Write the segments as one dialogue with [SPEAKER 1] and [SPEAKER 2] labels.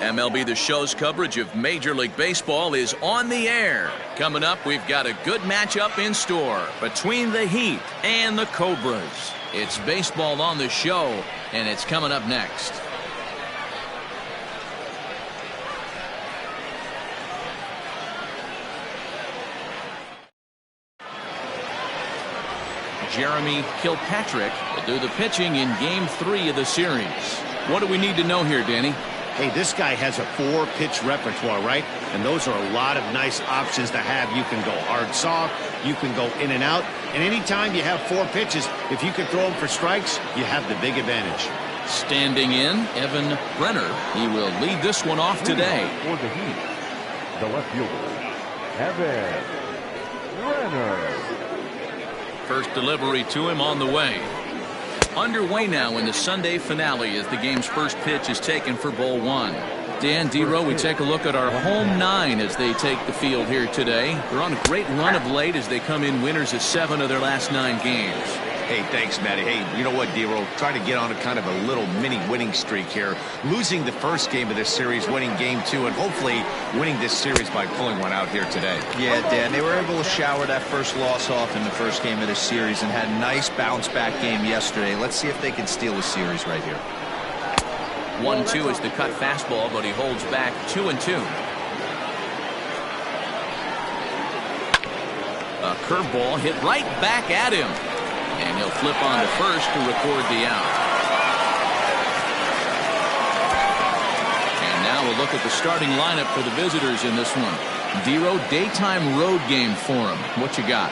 [SPEAKER 1] MLB The Show's coverage of Major League Baseball is on the air. Coming up, we've got a good matchup in store between the Heat and the Cobras. It's baseball on the show, and it's coming up next. Jeremy Kilpatrick will do the pitching in Game 3 of the series. What do we need to know here, Danny?
[SPEAKER 2] Hey, this guy has a 4-pitch repertoire, right? And those are a lot of nice options to have. You can go hard soft, you can go in and out, and anytime you have 4 pitches, if you can throw them for strikes, you have the big advantage.
[SPEAKER 1] Standing in, Evan Brenner. He will lead this one off today.
[SPEAKER 3] For the Heat, the left fielder, Evan Brenner.
[SPEAKER 1] First delivery to him on the way. Underway now in the Sunday finale as the game's first pitch is taken for ball 1. Dan, D-Row, we take a look at our home 9 as they take the field here today. They're on a great run of late as they come in winners of 7 of their last 9 games.
[SPEAKER 2] Hey, thanks, Matty. Hey, you know what, D-Row? Trying to get on a kind of a little mini winning streak here. Losing the first game of this series, winning game 2, and hopefully winning this series by pulling one out here today.
[SPEAKER 4] Yeah, Dan, they were able to shower that first loss off in the first game of this series and had a nice bounce-back game yesterday. Let's see if they can steal the series right here.
[SPEAKER 1] 1-2 is the cut fastball, but he holds back 2-2. A curveball hit right back at him. And he'll flip on to first to record the out. And now we'll look at the starting lineup for the visitors in this one. D-Row, daytime road game for him. What you got?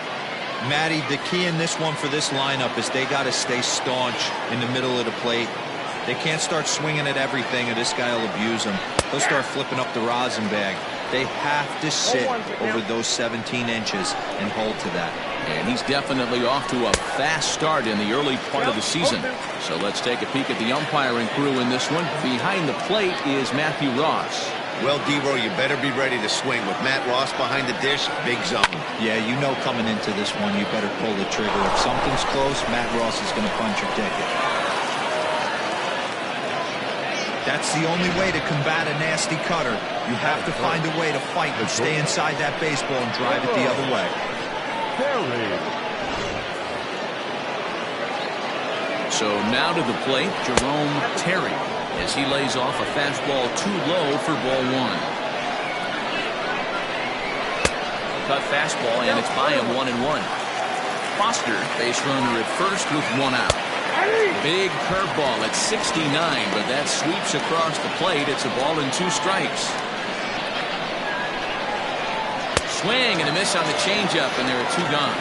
[SPEAKER 4] Matty, the key in this one for this lineup is they got to stay staunch in the middle of the plate. They can't start swinging at everything, or this guy will abuse them. He'll start flipping up the rosin bag. They have to sit over those 17 inches and hold to that.
[SPEAKER 1] And he's definitely off to a fast start in the early part of the season. So let's take a peek at the umpiring crew in this one. Behind the plate is Matthew Ross.
[SPEAKER 2] Well, D-Row, you better be ready to swing. With Matt Ross behind the dish, big zone.
[SPEAKER 4] Yeah, you know coming into this one, you better pull the trigger. If something's close, Matt Ross is going to punch your ticket. That's the only way to combat a nasty cutter. You have to find a way to fight and stay inside that baseball and drive it the other way.
[SPEAKER 1] So now to the plate, Jerome Terry, as he lays off a fastball too low for ball 1. Cut fastball, and it's by him 1-1. Foster, base runner at first with 1 out. Big curveball at 69, but that sweeps across the plate. It's a ball and 2 strikes. Swing and a miss on the changeup, and there are 2 gone.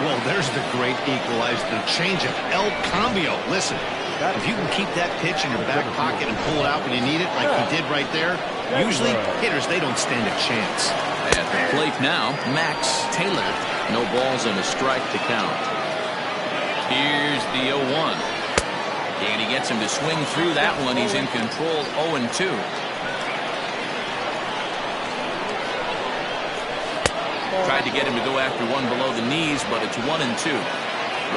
[SPEAKER 2] Well, there's the great equalizer, the changeup, El Cambio. Listen, if you can keep that pitch in your back pocket and pull it out when you need it, like he did right there, usually hitters, they don't stand a chance.
[SPEAKER 1] At the plate now, Max Taylor. No balls and a strike to count. Here's the 0-1. And he gets him to swing through that one. He's in control 0-2. Tried to get him to go after one below the knees, but it's 1-2.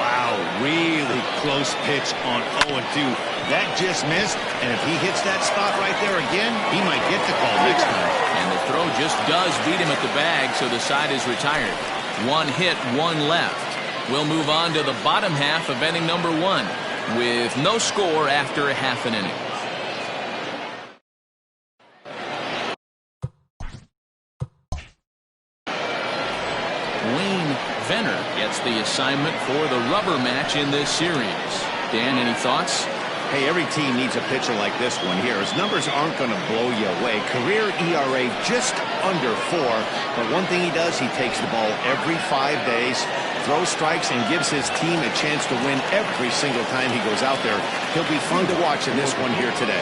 [SPEAKER 2] Wow, really close pitch on 0-2. That just missed, and if he hits that spot right there again, he might get the call next time.
[SPEAKER 1] And the throw just does beat him at the bag, so the side is retired. 1 hit, 1 left. We'll move on to the bottom half of inning number 1 with no score after a half an inning. Wayne Venner gets the assignment for the rubber match in this series. Dan, any thoughts?
[SPEAKER 2] Hey, every team needs a pitcher like this one here. His numbers aren't going to blow you away. Career ERA just under 4. But one thing he does, he takes the ball every 5 days, throws strikes, and gives his team a chance to win every single time he goes out there. He'll be fun to watch in this one here today.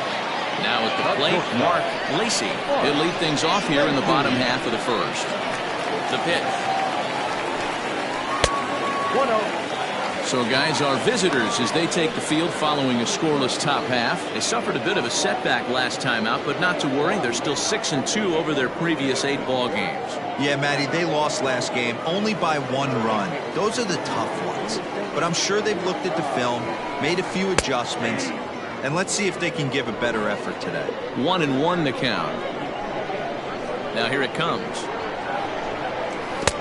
[SPEAKER 1] Now at the plate, Mark Lacey. He'll lead things off here in the bottom half of the first. The pitch.
[SPEAKER 3] 1-0.
[SPEAKER 1] So, guys, our visitors, as they take the field following a scoreless top half, they suffered a bit of a setback last time out, but not to worry. They're still 6-2 over their previous 8 ball games.
[SPEAKER 4] Yeah, Matty, they lost last game only by 1 run. Those are the tough ones. But I'm sure they've looked at the film, made a few adjustments. and let's see if they can give a better effort today.
[SPEAKER 1] 1-1 the count. Now here it comes.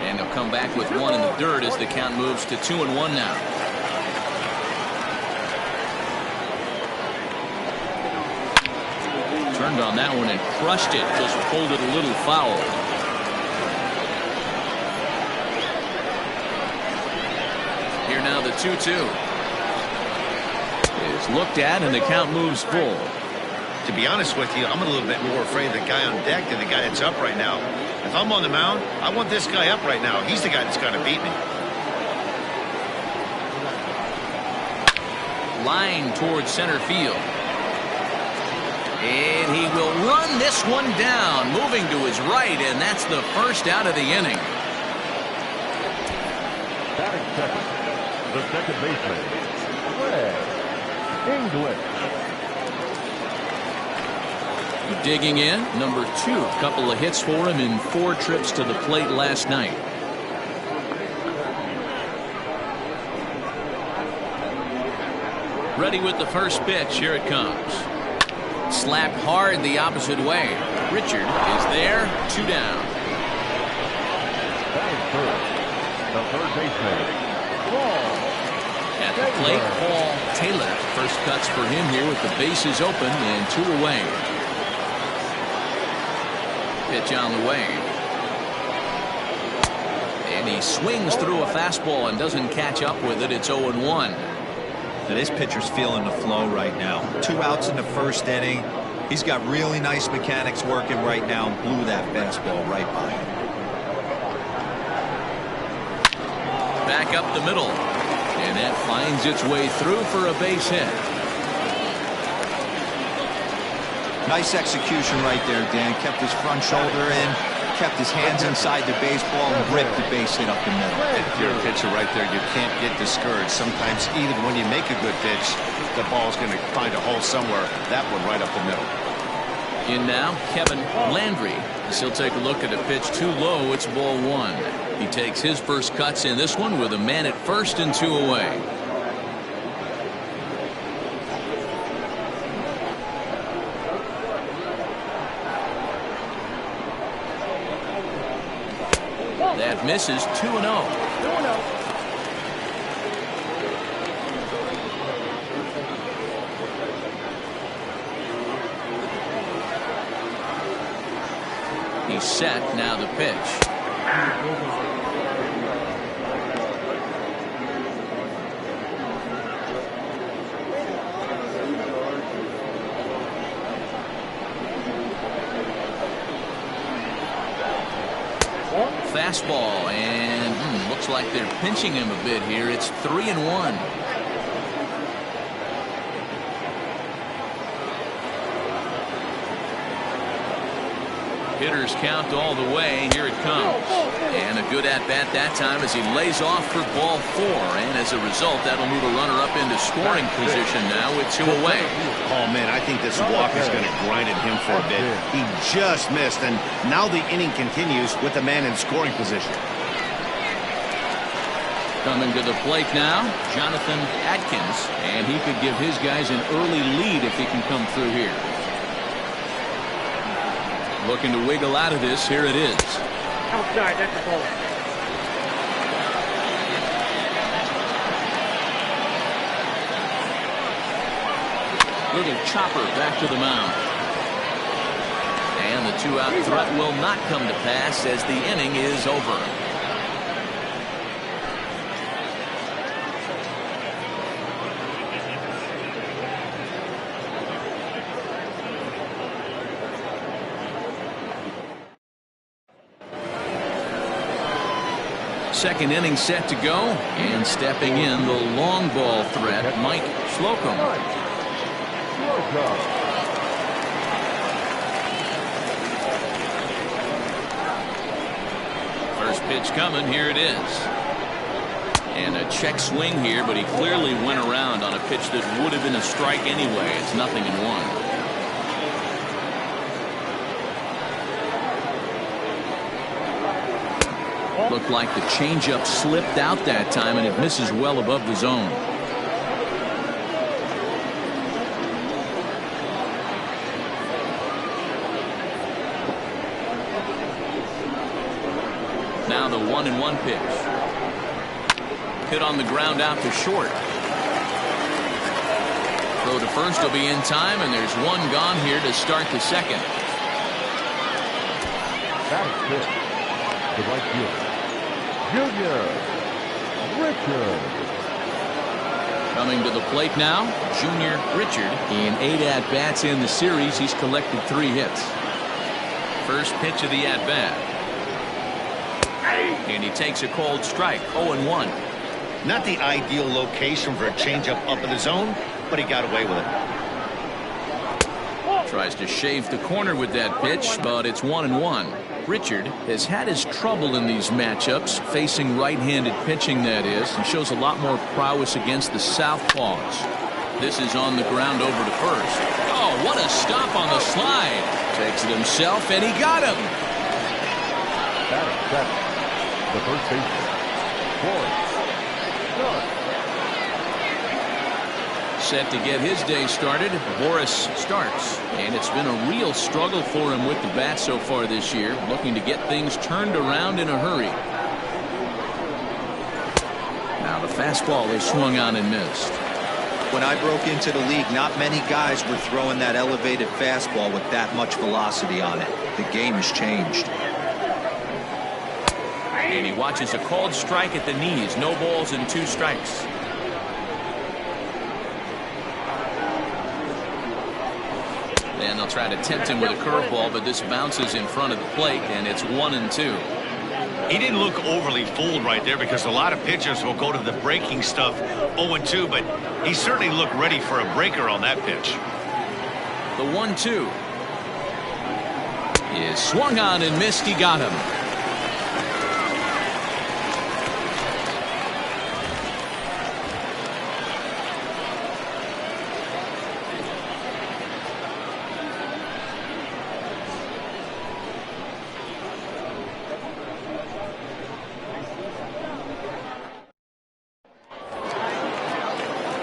[SPEAKER 1] And he'll come back with one in the dirt as the count moves to 2-1 now. Turned on that one and crushed it. Just pulled it a little foul. Here now the 2-2. Is looked at and the count moves full.
[SPEAKER 2] To be honest with you, I'm a little bit more afraid of the guy on deck than the guy that's up right now. If I'm on the mound, I want this guy up right now. He's the guy that's got to beat me.
[SPEAKER 1] Line towards center field. And he will run this one down, moving to his right, and that's the first out of the inning.
[SPEAKER 3] Batting second, the second baseman, Fred English.
[SPEAKER 1] Digging in, number 2. Couple of hits for him in 4 trips to the plate last night. Ready with the first pitch. Here it comes. Slapped hard the opposite way. Richard is there. 2 down.
[SPEAKER 3] Batting third, the third baseman, Paul.
[SPEAKER 1] At the plate, Paul Taylor. First cuts for him here with the bases open and 2 away. Pitch on the way. And he swings through a fastball and doesn't catch up with it. It's 0-1.
[SPEAKER 4] Now this pitcher's feeling the flow right now. 2 outs in the first inning. He's got really nice mechanics working right now and blew that fastball right by him.
[SPEAKER 1] Back up the middle. And that finds its way through for a base hit.
[SPEAKER 4] Nice execution right there, Dan. Kept his front shoulder in, kept his hands inside the baseball, and ripped the base hit up the middle.
[SPEAKER 2] If you're a pitcher right there, you can't get discouraged. Sometimes even when you make a good pitch, the ball's going to find a hole somewhere. That one right up the middle.
[SPEAKER 1] In now, Kevin Landry. As he'll take a look at a pitch too low. It's ball 1. He takes his first cuts in this one with a man at first and 2 away. That misses. 2-0. He's set. Now the pitch. Fastball, and looks like they're pinching him a bit here. It's 3-1. Hitters count all the way. Here it comes. And a good at-bat that time as he lays off for ball 4. And as a result, that'll move a runner up into scoring position now with 2 away.
[SPEAKER 2] Oh, man, I think this walk is going to grind at him for a bit. He just missed, and now the inning continues with the man in scoring position.
[SPEAKER 1] Coming to the plate now, Jonathan Atkins. And he could give his guys an early lead if he can come through here. Looking to wiggle out of this. Here it is.
[SPEAKER 5] Outside, that's the ball.
[SPEAKER 1] Little chopper back to the mound. And the 2-out threat will not come to pass as the inning is over. Second inning set to go, and stepping in the long ball threat, Mike Slocum. First pitch coming. Here it is. And a check swing here, but he clearly went around on a pitch that would have been a strike anyway. It's 0-1. Looked like the changeup slipped out that time, and it misses well above the zone. 1-1 pitch. Hit on the ground out to short. Throw to first will be in time, and there's one gone here to start the second.
[SPEAKER 3] That is good. The right fielder, Junior Richard.
[SPEAKER 1] Coming to the plate now, Junior Richard. In 8 at-bats in the series, he's collected 3 hits. First pitch of the at-bat. And he takes a cold strike, 0-1.
[SPEAKER 2] Not the ideal location for a changeup up in the zone, but he got away with it.
[SPEAKER 1] Tries to shave the corner with that pitch, but it's 1-1. Richard has had his trouble in these matchups, facing right-handed pitching, that is, and shows a lot more prowess against the southpaws. This is on the ground over to first. Oh, what a stop on the slide. Takes it himself, and he got him.
[SPEAKER 3] That is 7. The first baseman, Boris.
[SPEAKER 1] Set to get his day started, Boris starts, and it's been a real struggle for him with the bat so far this year, looking to get things turned around in a hurry. Now the fastball is swung on and missed.
[SPEAKER 4] When I broke into the league, not many guys were throwing that elevated fastball with that much velocity on it. The game has changed.
[SPEAKER 1] And he watches a called strike at the knees. No balls and 2 strikes. And they'll try to tempt him with a curveball, but this bounces in front of the plate, and it's 1-2.
[SPEAKER 2] He didn't look overly fooled right there, because a lot of pitchers will go to the breaking stuff 0-2, but he certainly looked ready for a breaker on that pitch.
[SPEAKER 1] The 1-2 is swung on and missed. He got him.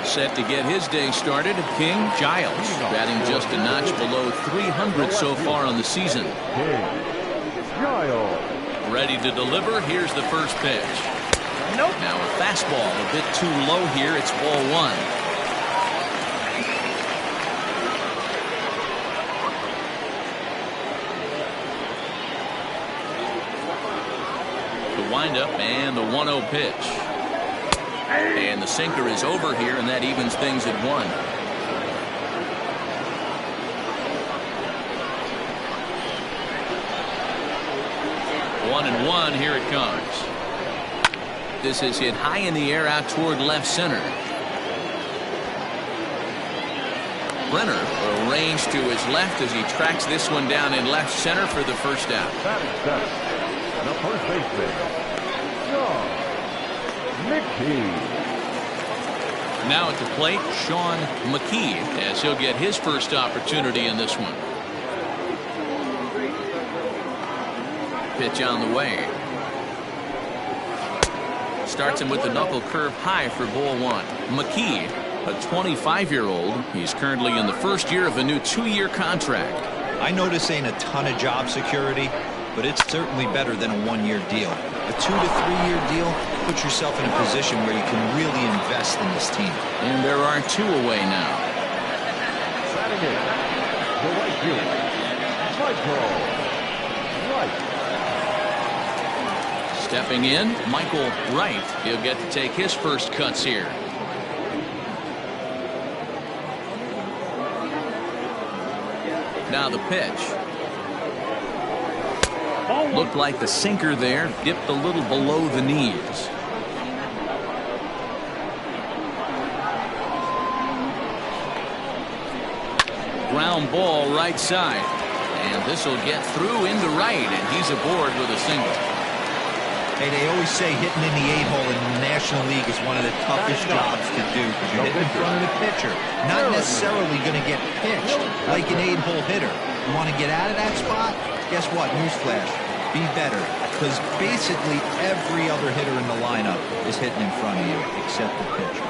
[SPEAKER 1] Set to get his day started, King Giles, batting just a notch below 300 so far on the season. Ready to deliver. Here's the first pitch. Now a fastball a bit too low here. It's ball 1. The windup and the 1-0 pitch. And the sinker is over here, and that evens things at 1. One and 1. Here it comes. This is hit high in the air out toward left center. Brenner arranged to his left as he tracks this one down in left center for the first out.
[SPEAKER 3] That is 7. The first baseman, Sean McKee.
[SPEAKER 1] Now at the plate, Sean McKee, as he'll get his first opportunity in this one. Pitch on the way. Starts him with the knuckle curve high for ball 1. McKee, a 25-year-old. He's currently in the first year of a new 2-year contract.
[SPEAKER 4] I know this ain't a ton of job security, but it's certainly better than a 1-year deal. A 2 to 3-year deal puts yourself in a position where you can really invest in this team.
[SPEAKER 1] And there are 2 away now.
[SPEAKER 3] Batting in, the right fielder, Michael Wright.
[SPEAKER 1] Stepping in, Michael Wright. He'll get to take his first cuts here. Now the pitch. Looked like the sinker there dipped a little below the knees. Ground ball right side. And this will get through into right, and he's aboard with a single.
[SPEAKER 4] Hey, they always say hitting in the 8-hole in the National League is one of the toughest jobs to do, because you're hitting in front of the pitcher. Not necessarily going to get pitched like an 8-hole hitter. You want to get out of that spot? Guess what? Newsflash. Be better, because basically every other hitter in the lineup is hitting in front of you except the pitcher.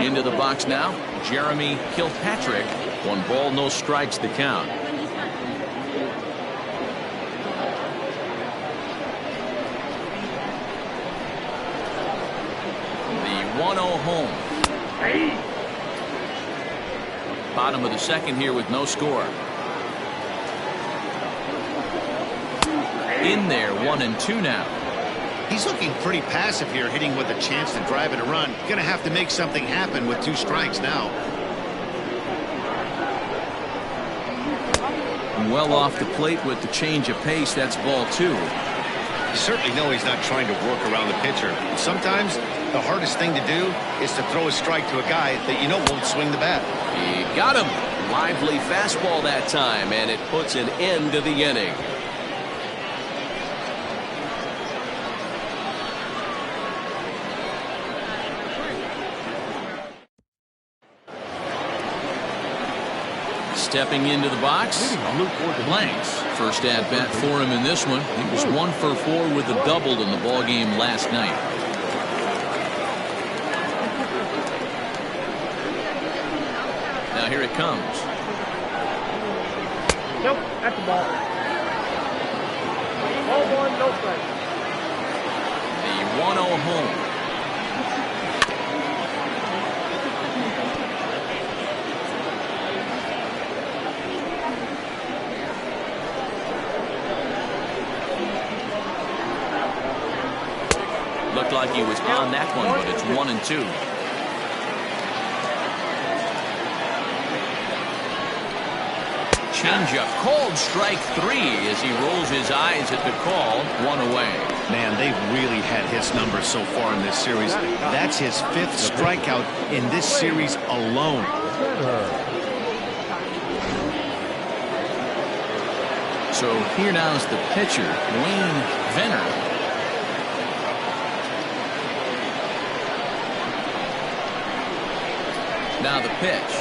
[SPEAKER 1] Into the box now, Jeremy Kilpatrick. 1 ball, no strikes the count. home. Bottom of the second here with no score. In there, 1-2 now.
[SPEAKER 2] He's looking pretty passive here, hitting with a chance to drive it a run. Going to have to make something happen with 2 strikes now.
[SPEAKER 1] Well off the plate with the change of pace. That's ball 2.
[SPEAKER 2] You certainly know he's not trying to work around the pitcher. Sometimes the hardest thing to do is to throw a strike to a guy that you know won't swing the bat.
[SPEAKER 6] He got him. Lively fastball that time, and it puts an end to the inning.
[SPEAKER 1] Stepping into the box, Blanks. First at bat for him in this one. He was 1 for 4 with a double in the ball game last night. Now here it comes.
[SPEAKER 5] Nope, that's the ball. Ball 1, no strike.
[SPEAKER 1] The 1-0 home. Looked like he was on that one, but it's 1-2. Changeup called strike 3 as he rolls his eyes at the call. 1 away.
[SPEAKER 2] Man, they've really had his number so far in this series. That's his 5th strikeout in this series alone.
[SPEAKER 1] So here now is the pitcher, Wayne Venner. Now the pitch.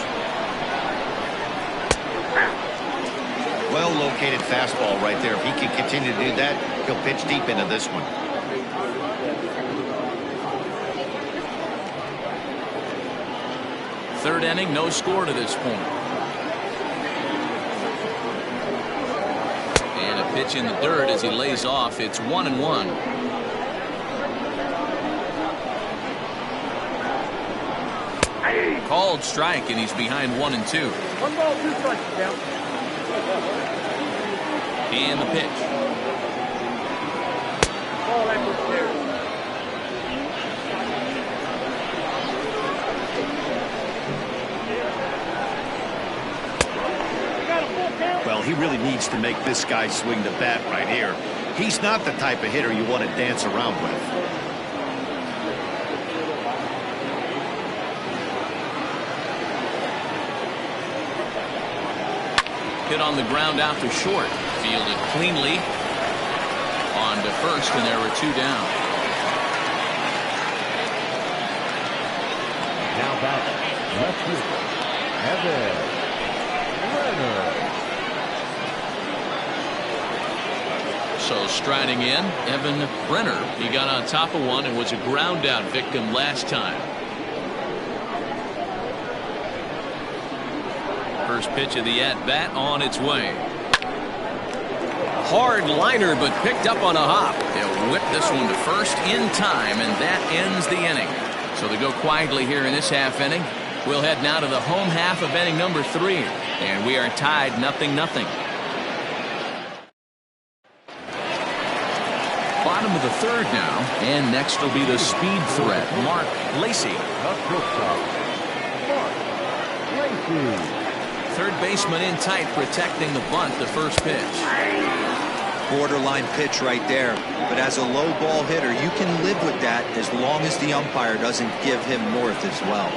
[SPEAKER 2] Well located fastball right there. If he can continue to do that, he'll pitch deep into this one.
[SPEAKER 1] Third inning, no score to this point. And a pitch in the dirt as he lays off. It's 1-1. Called strike, and he's behind 1-2.
[SPEAKER 5] 1 ball, 2 strikes down.
[SPEAKER 1] And the pitch.
[SPEAKER 5] Ball that was there.
[SPEAKER 2] Well, he really needs to make this guy swing the bat right here. He's not the type of hitter you want to dance around with.
[SPEAKER 1] Hit on the ground out to short. Fielded cleanly. On to first, and there were 2 down.
[SPEAKER 3] Now back, left fielder, Evan Renner.
[SPEAKER 1] So striding in, Evan Brenner. He got on top of one and was a ground out victim last time. First pitch of the at-bat on its way.
[SPEAKER 6] Hard liner, but picked up on a hop.
[SPEAKER 1] They'll whip this one to first in time, and that ends the inning. So they go quietly here in this half inning. We'll head now to the home half of inning number 3. And we are tied 0-0. Bottom of the third now. And next will be the speed threat, Mark Lacey. Third baseman in tight, protecting the bunt, the first pitch.
[SPEAKER 4] Borderline pitch right there. But as a low ball hitter, you can live with that as long as the umpire doesn't give him north as well.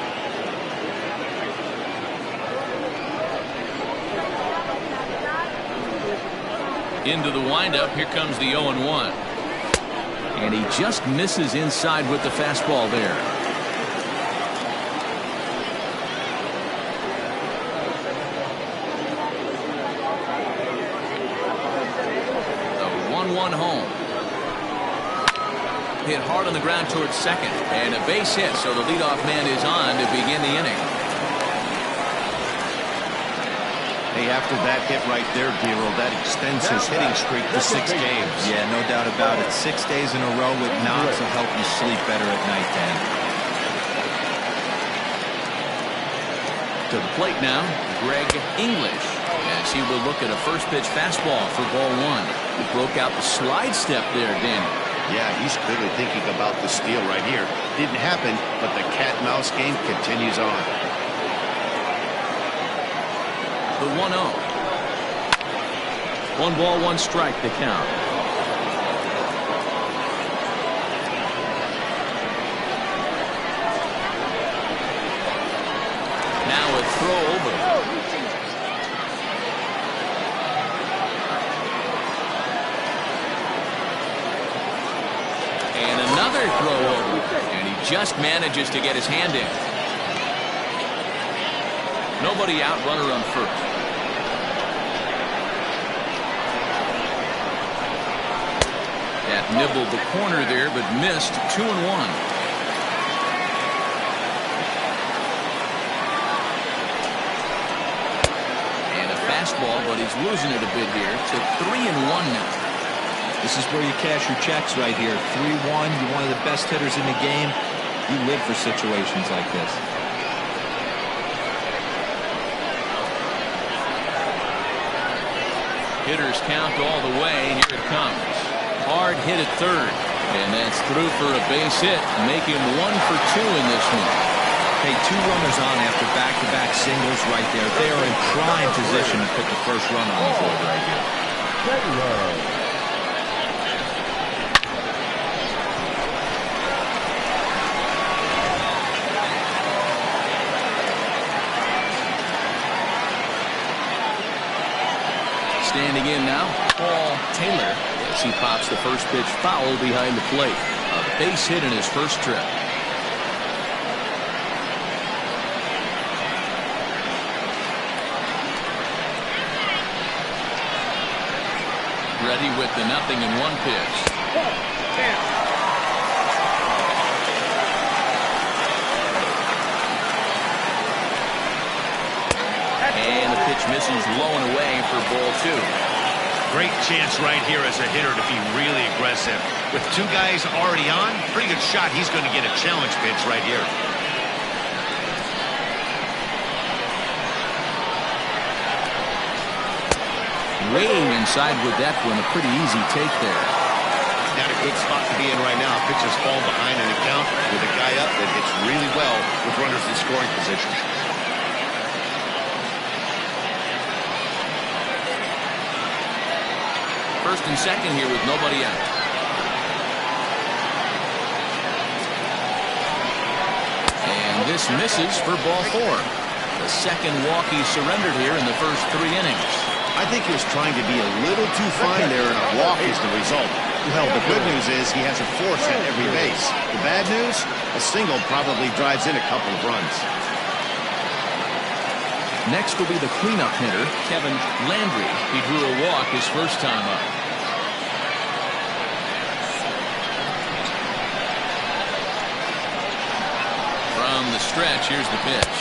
[SPEAKER 1] Into the windup. Here comes the 0-1. And he just misses inside with the fastball there. Home. Hit hard on the ground towards second, and a base hit, so the leadoff man is on to begin the inning.
[SPEAKER 2] Hey, after that hit right there, Dero, that extends his hitting streak to 6 games.
[SPEAKER 4] Yeah, no doubt about it. 6 days in a row with knocks will help you sleep better at night, Dan.
[SPEAKER 1] To the plate now, Greg English, as he will look at a first pitch fastball for ball one. He broke out the slide step there, Danny.
[SPEAKER 2] Yeah, he's clearly thinking about the steal right here. Didn't happen, but the cat-mouse game continues on.
[SPEAKER 1] The 1-0. 1 ball, 1 strike, the count. Now a throw over. And another throw over. And he just manages to get his hand in. Nobody out, runner on first. That nibbled the corner there, but missed. 2-1. Fastball, but he's losing it a bit here to 3-1 now.
[SPEAKER 4] This is where you cash your checks right here. 3-1. You're one of the best hitters in the game. You live for situations like this.
[SPEAKER 1] Hitters count all the way, and here it comes. Hard hit at third, and that's through for a base hit, making 1 for 2 in this one.
[SPEAKER 4] Hey, 2 runners on after back-to-back singles right there. They are in prime position to put the first run on the board right here.
[SPEAKER 1] Standing in now, Paul Taylor, as he pops the first pitch foul behind the plate. A base hit in his first trip. Ready with the 0-1 pitch. And the pitch misses low and away for ball 2.
[SPEAKER 2] Great chance right here as a hitter to be really aggressive. With 2 guys already on, pretty good shot. He's going to get a challenge pitch right here.
[SPEAKER 1] Weighing inside with that one, a pretty easy take there.
[SPEAKER 2] Not a good spot to be in right now. Pitcher's fall behind an account with a guy up that hits really well with runners in scoring position.
[SPEAKER 1] First and second here with nobody out. And this misses for ball 4. The second walk he surrendered here in the first 3 innings.
[SPEAKER 2] I think he was trying to be a little too fine there, and a walk is the result. Well, the good news is he has a force at every base. The bad news, a single probably drives in a couple of runs.
[SPEAKER 1] Next will be the cleanup hitter, Kevin Landry. He drew a walk his first time up. From the stretch, here's the pitch.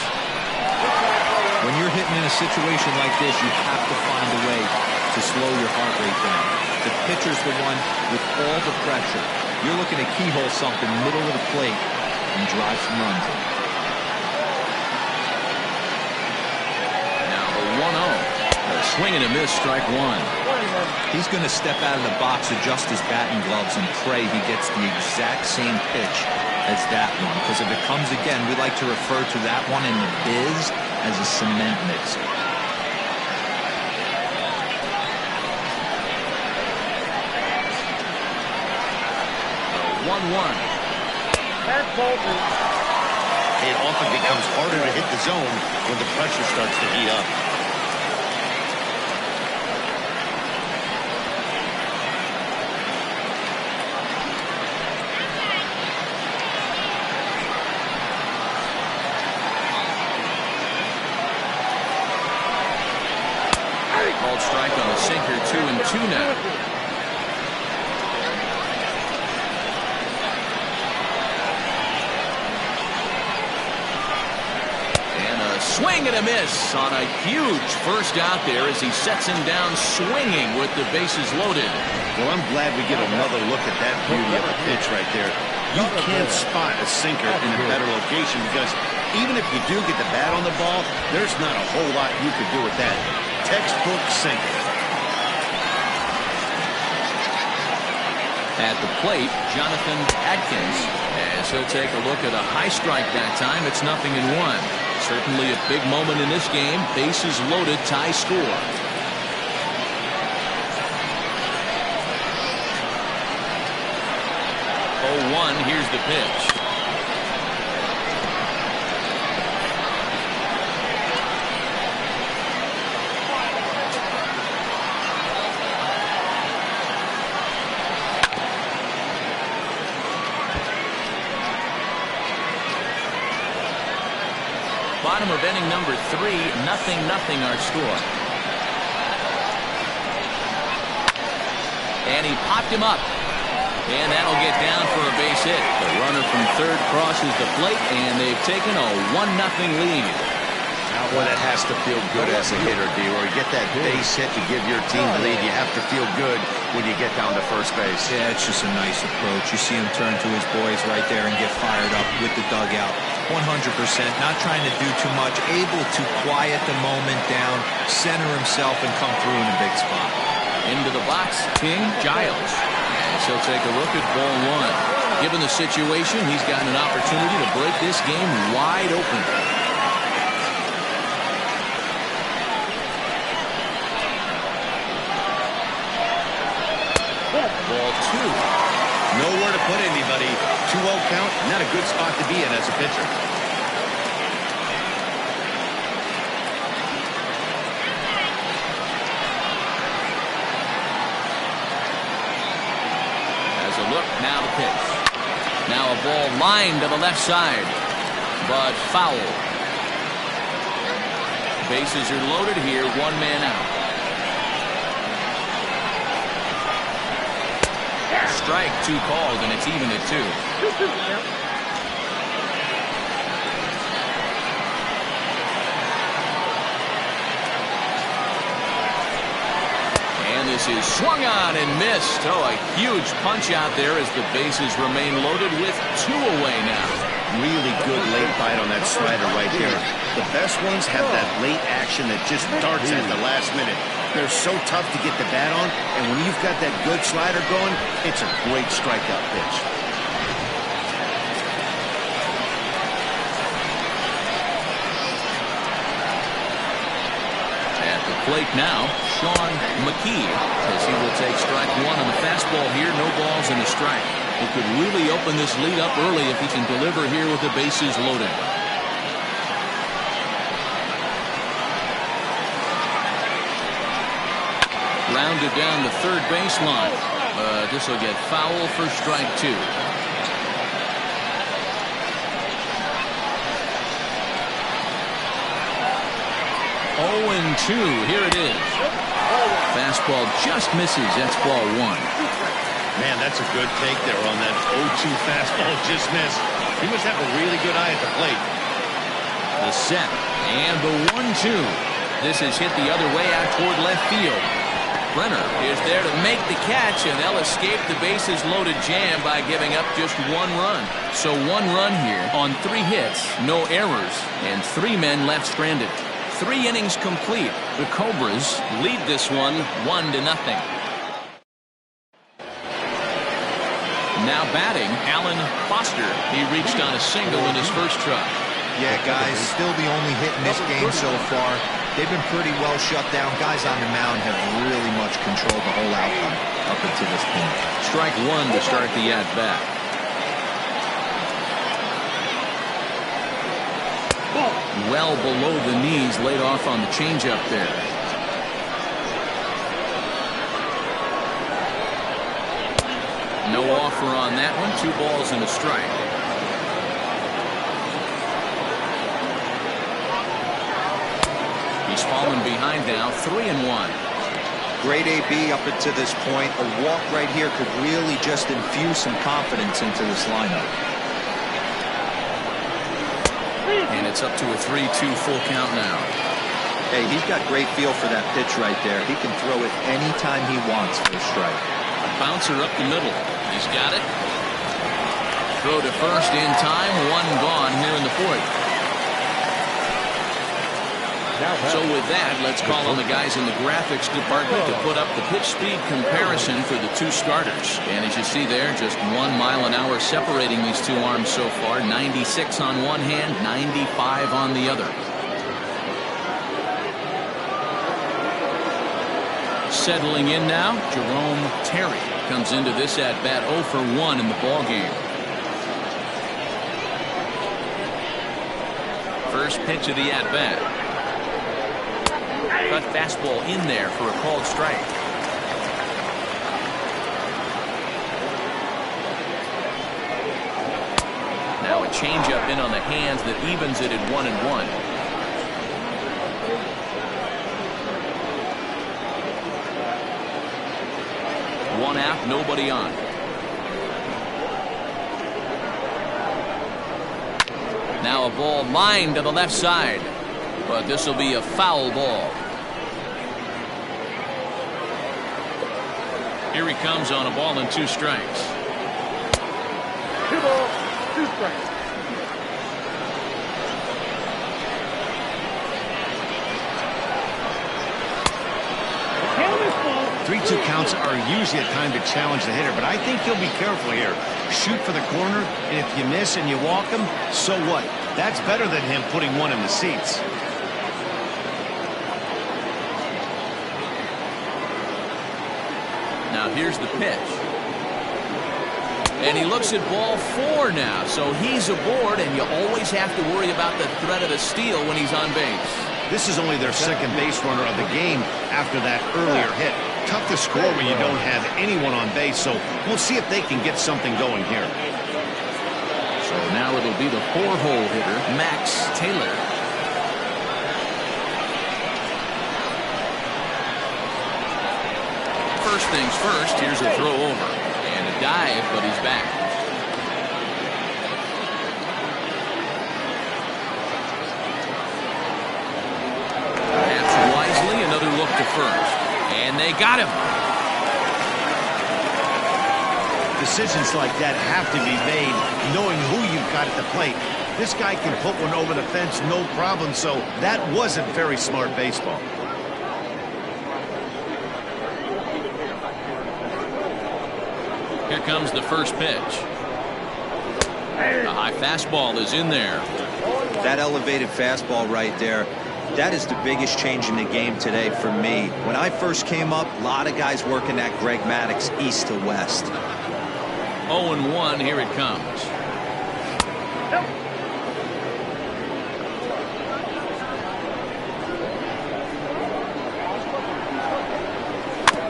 [SPEAKER 4] When you're hitting in a situation like this, you have to find a way to slow your heart rate down. The pitcher's the one with all the pressure. You're looking to keyhole something middle of the plate and drive some runs in.
[SPEAKER 1] Now the 1-0. A swing and a miss, strike 1.
[SPEAKER 4] He's going to step out of the box, adjust his batting gloves, and pray he gets the exact same pitch as that one. Because if it comes again, we like to refer to that one in the biz as a cement mixer.
[SPEAKER 1] 1-1.
[SPEAKER 2] It often becomes harder to hit the zone when the pressure starts to heat up.
[SPEAKER 1] Called strike on the sinker, 2-2 now. swing and a miss on a huge first out there as he sets him down swinging with the bases loaded.
[SPEAKER 2] Well, I'm glad we get another look at that beauty of a pitch right there. You can't spot a sinker in a better location because even if you do get the bat on the ball, there's not a whole lot you could do with that. Textbook sinker.
[SPEAKER 1] At the plate, Jonathan Adkins, as he'll take a look at a high strike that time. It's 0-1. Certainly a big moment in this game. Bases loaded, tie score. 0-1, here's the pitch. Bottom of inning number 3, 0-0 our score. And he popped him up. And that'll get down for a base hit. The runner from third crosses the plate, and they've taken a 1-0 lead.
[SPEAKER 2] Now, boy, that has to feel good as a hitter, D-Roy. You get that base hit to give your team the lead. You have to feel good when you get down to first base.
[SPEAKER 4] Yeah, it's just a nice approach. You see him turn to his boys right there and get fired up with the dugout. 100%, not trying to do too much, able to quiet the moment down, center himself, and come through in a big spot.
[SPEAKER 1] Into the box, King Giles. As he'll take a look at ball 1. Given the situation, he's got an opportunity to break this game wide open. Ball 2.
[SPEAKER 2] Nowhere to put anybody. 2-0 count, not a good spot to be in as a pitcher.
[SPEAKER 1] As a look, now the pitch. Now a ball lined to the left side, but foul. Bases are loaded here, 1 man out. Strike 2 called, and it's even at 2. And this is swung on and missed. Oh, a huge punch out there as the bases remain loaded with 2 away now.
[SPEAKER 2] Really good late bite on that slider right there. The best ones have that late action that just darts at the last minute. They're so tough to get the bat on, and when you've got that good slider going, it's a great strikeout pitch.
[SPEAKER 1] At the plate now, Sean McKee, as he will take strike 1 on the fastball here. No balls and a strike. He could really open this lead up early if he can deliver here with the bases loaded. Rounded down the third baseline. This will get foul for strike 2. 0-2. Here it is. Fastball just misses. That's ball 1.
[SPEAKER 2] Man, that's a good take there on that 0-2 fastball just missed. He must have a really good eye at the plate.
[SPEAKER 1] The set and the 1-2. This is hit the other way out toward left field. Brenner is there to make the catch, and they'll escape the bases loaded jam by giving up just 1 run. So 1 run here on 3 hits, no errors, and 3 men left stranded. 3 innings complete. The Cobras lead this one 1-0. Now batting, Alan Foster. He reached on a single in his first try.
[SPEAKER 4] Yeah, guys, still the only hit in this game so far. They've been pretty well shut down. Guys on the mound have really much controlled the whole outcome up until this point.
[SPEAKER 1] Strike 1 to start the at-bat. Well below the knees, laid off on the changeup there. No offer on that one. 2 balls and a strike. He's fallen behind now, 3-1.
[SPEAKER 4] Great AB up until this point. A walk right here could really just infuse some confidence into this lineup.
[SPEAKER 1] And it's It's up to a 3-2 full count now.
[SPEAKER 4] Hey, he's got great feel for that pitch right there. He can throw it anytime he wants for a strike.
[SPEAKER 1] A bouncer up the middle. He's got it. Throw to first in time. One gone here in the fourth. So with that, let's call on the guys in the graphics department to put up the pitch speed comparison for the two starters. And as you see there, just 1 mile an hour separating these two arms so far. 96 on one hand, 95 on the other. Settling in now, Jerome Terry comes into this at bat 0 for 1 in the ball game. First pitch of the at bat. Cut fastball in there for a called strike. Now a changeup in on the hands that evens it at 1-1. One out, nobody on. Now a ball lined to the left side, but this will be a foul ball. Here he comes on a ball and 2 strikes.
[SPEAKER 5] 2 balls, 2 strikes.
[SPEAKER 2] 3-2 counts are usually a time to challenge the hitter, but I think he'll be careful here. Shoot for the corner, and if you miss and you walk him, so what? That's better than him putting one in the seats.
[SPEAKER 1] Now here's the pitch. And he looks at ball 4 now, so he's aboard, and you always have to worry about the threat of a steal when he's on base.
[SPEAKER 2] This is only their second base runner of the game after that earlier hit. Tough to score when you don't have anyone on base, so we'll see if they can get something going here.
[SPEAKER 1] So now it'll be the 4-hole hitter, Max Taylor. First things first, here's a throw over. And a dive, but he's back. Perhaps wisely, another look to first. And they got him.
[SPEAKER 2] Decisions like that have to be made knowing who you've got at the plate. This guy can put one over the fence no problem, so that wasn't very smart baseball.
[SPEAKER 1] Here comes the first pitch. The high fastball is in there.
[SPEAKER 4] That elevated fastball right there, that is the biggest change in the game today for me. When I first came up, a lot of guys working that Greg Maddux east to west.
[SPEAKER 1] 0-1, here it comes.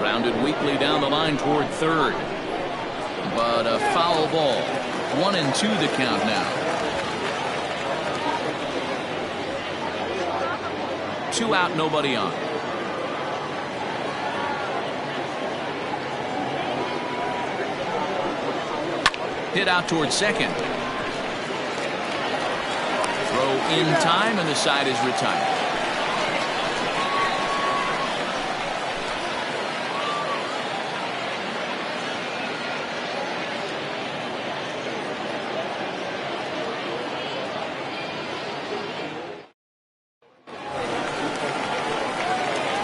[SPEAKER 1] Rounded weakly down the line toward third. But a foul ball. 1-2 the count now. 2 out, nobody on. Hit out towards second. Throw in time, and the side is retired.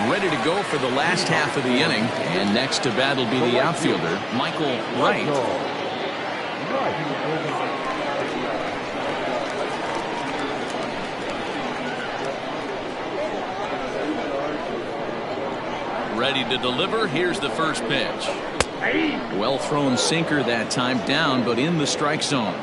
[SPEAKER 1] Ready to go for the last half of the inning, and next to bat will be the outfielder, Michael Wright. Ready to deliver. Here's the first pitch. Well thrown sinker that time, down but in the strike zone.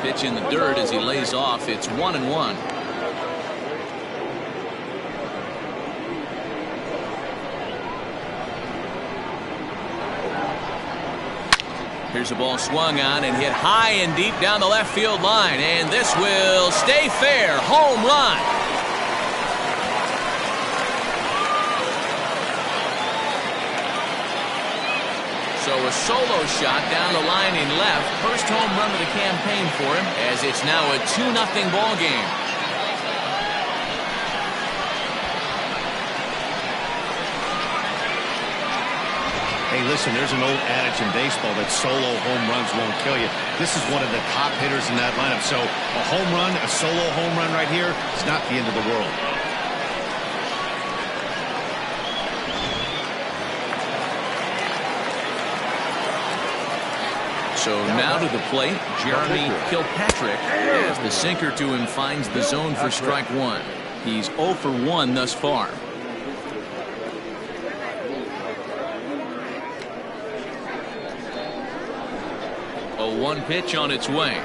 [SPEAKER 1] Pitch in the dirt as he lays off. It's 1-1. Here's a ball swung on and hit high and deep down the left field line, and this will stay fair. Home run. a solo shot down the line in left. First home run of the campaign for him, as it's now a 2-0 ball game.
[SPEAKER 2] Hey, listen, there's an old adage in baseball that solo home runs won't kill you. This is one of the top hitters in that lineup. So a home run, a solo home run right here is not the end of the world.
[SPEAKER 1] So now to the plate, Jeremy Kilpatrick, as the sinker to him finds the zone for strike one. He's 0 for 1 thus far. A 1 pitch on its way.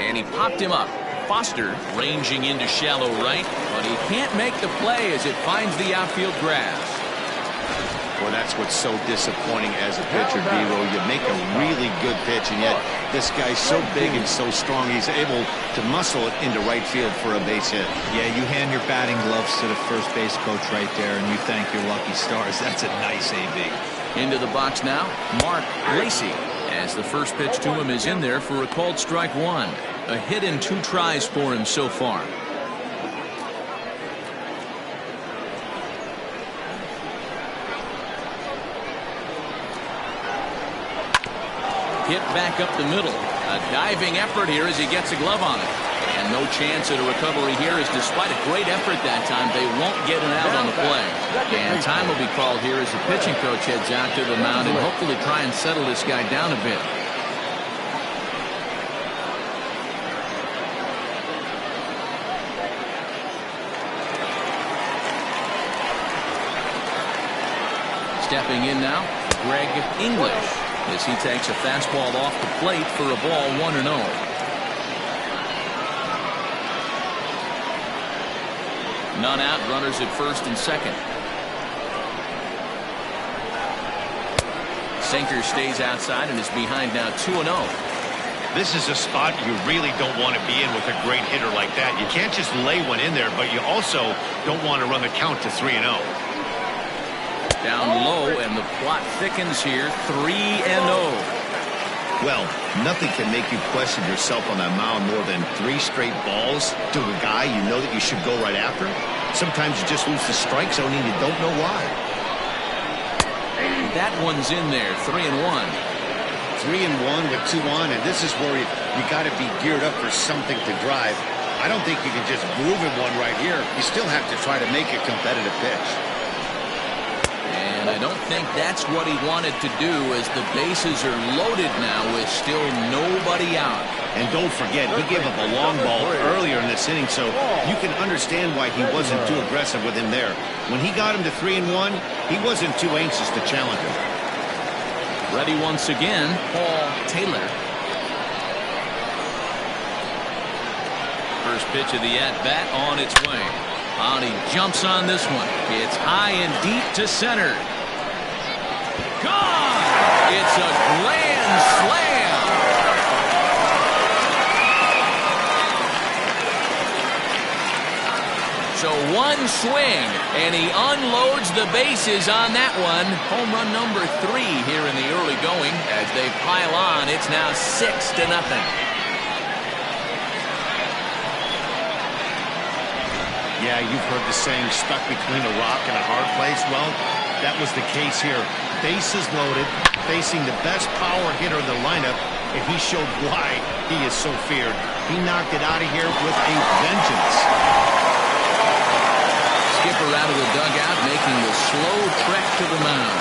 [SPEAKER 1] And he popped him up. Foster ranging into shallow right, but he can't make the play as it finds the outfield grass.
[SPEAKER 2] Well, that's what's so disappointing as a pitcher, D-Row. You make a really good pitch, and yet this guy's so big and so strong, he's able to muscle it into right field for a base hit.
[SPEAKER 4] Yeah, you hand your batting gloves to the first base coach right there, and you thank your lucky stars. That's a nice AB.
[SPEAKER 1] Into the box now, Mark Lacey, as the first pitch to him is in there for a called strike one. A hit in 2 tries for him so far. Hit back up the middle. A diving effort here as he gets a glove on it. And no chance at a recovery here, as despite a great effort that time, they won't get an out on the play. And time will be called here as the pitching coach heads out to the mound and hopefully try and settle this guy down a bit. Stepping in now, Greg English, as he takes a fastball off the plate for a ball 1-0. None out, runners at first and second. Sinker stays outside and is behind now 2-0.
[SPEAKER 2] This is a spot you really don't want to be in with a great hitter like that. You can't just lay one in there, but you also don't want to run the count to 3-0.
[SPEAKER 1] Down low, and the plot thickens here. 3-0.
[SPEAKER 2] Well, nothing can make you question yourself on that mound more than 3 straight balls to a guy you know that you should go right after. Sometimes you just lose the strike zone and you don't know why.
[SPEAKER 1] That one's in there. 3-1.
[SPEAKER 2] 3-1 with 2 on, and this is where you got to be geared up for something to drive. I don't think you can just groove him one right here. You still have to try to make a competitive pitch.
[SPEAKER 1] And I don't think that's what he wanted to do, as the bases are loaded now with still nobody out.
[SPEAKER 2] And don't forget, he gave up a long ball earlier in this inning, so you can understand why he wasn't too aggressive with him there. When he got him to 3-1, he wasn't too anxious to challenge him.
[SPEAKER 1] Ready once again, Paul Taylor. First pitch of the at-bat on its way. And he jumps on this one. It's high and deep to center. Gone! It's a grand slam. So one swing, and he unloads the bases on that one. Home run number 3 here in the early going. As they pile on, it's now 6-0.
[SPEAKER 2] Yeah, you've heard the saying, stuck between a rock and a hard place. Well, that was the case here. Bases loaded, facing the best power hitter in the lineup, and he showed why he is so feared. He knocked it out of here with a vengeance.
[SPEAKER 1] Skipper out of the dugout, making the slow trek to the mound.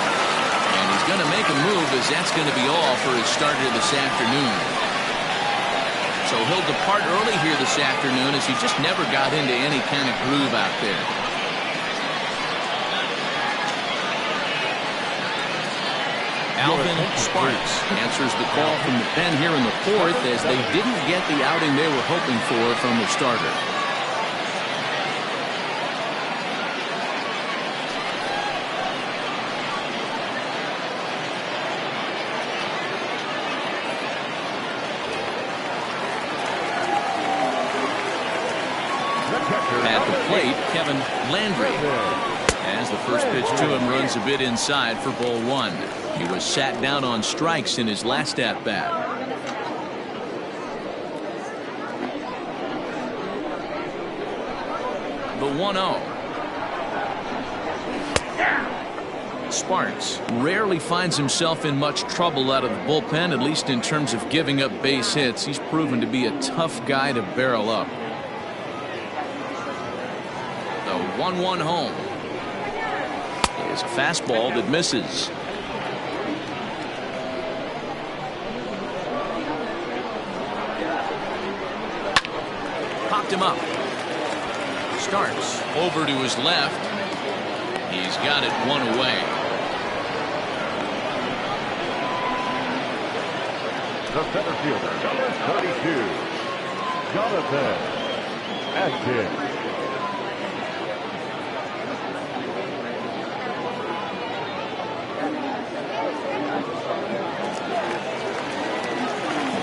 [SPEAKER 1] And he's going to make a move, as that's going to be all for his starter this afternoon. So he'll depart early here this afternoon, as he just never got into any kind of groove out there. Alvin Sparks answers the call from the pen here in the 4th, as they didn't get the outing they were hoping for from the starter. At the plate, Kevin Landry. As the first pitch to him runs a bit inside for ball one. He was sat down on strikes in his last at bat. The 1-0. Sparks rarely finds himself in much trouble out of the bullpen, at least in terms of giving up base hits. He's proven to be a tough guy to barrel up. The 1-1 home. It's a fastball that misses. Popped him up. Starts over to his left. He's got it one away.
[SPEAKER 3] The center fielder, number 32, Jonathan Atkins.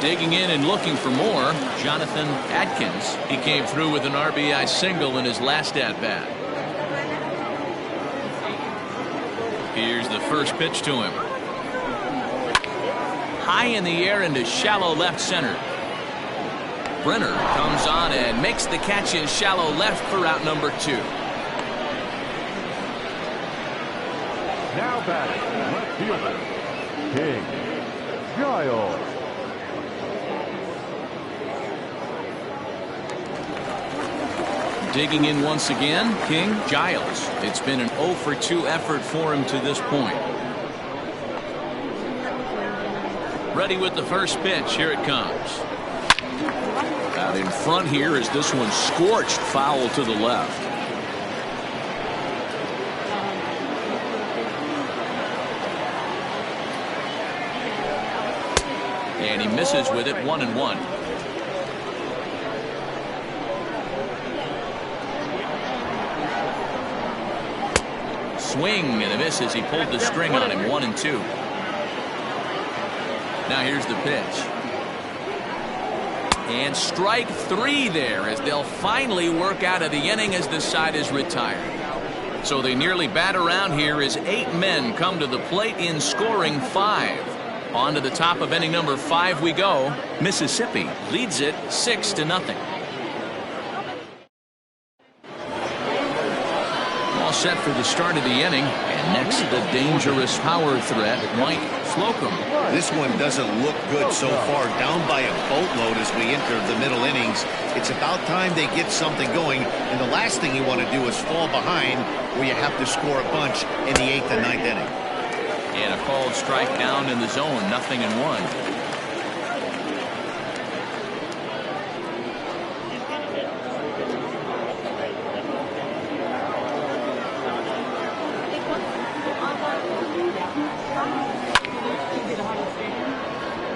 [SPEAKER 1] Digging in and looking for more, Jonathan Atkins. He came through with an RBI single in his last at bat. Here's the first pitch to him. High in the air into shallow left center. Brenner comes on and makes the catch in shallow left for out number 2.
[SPEAKER 3] Now batting, left fielder, King Giles.
[SPEAKER 1] Digging in once again, King Giles. It's been an 0 for 2 effort for him to this point. Ready with the first pitch. Here it comes. Out in front here is this one scorched foul to the left. And he misses with it, 1-1. Swing and a miss as he pulled the string on him, 1-2. Now here's the pitch. And strike 3 there as they'll finally work out of the inning as the side is retired. So they nearly bat around here as 8 men come to the plate in scoring 5. On to the top of inning number 5 we go. Mississippi leads it 6-0. All set for the start of the inning. And next, the dangerous power threat, Mike Slocum.
[SPEAKER 2] This one doesn't look good so far. Down by a boatload as we enter the middle innings. It's about time they get something going. And the last thing you want to do is fall behind where you have to score a bunch in the 8th and 9th inning.
[SPEAKER 1] And a called strike down in the zone, 0-1.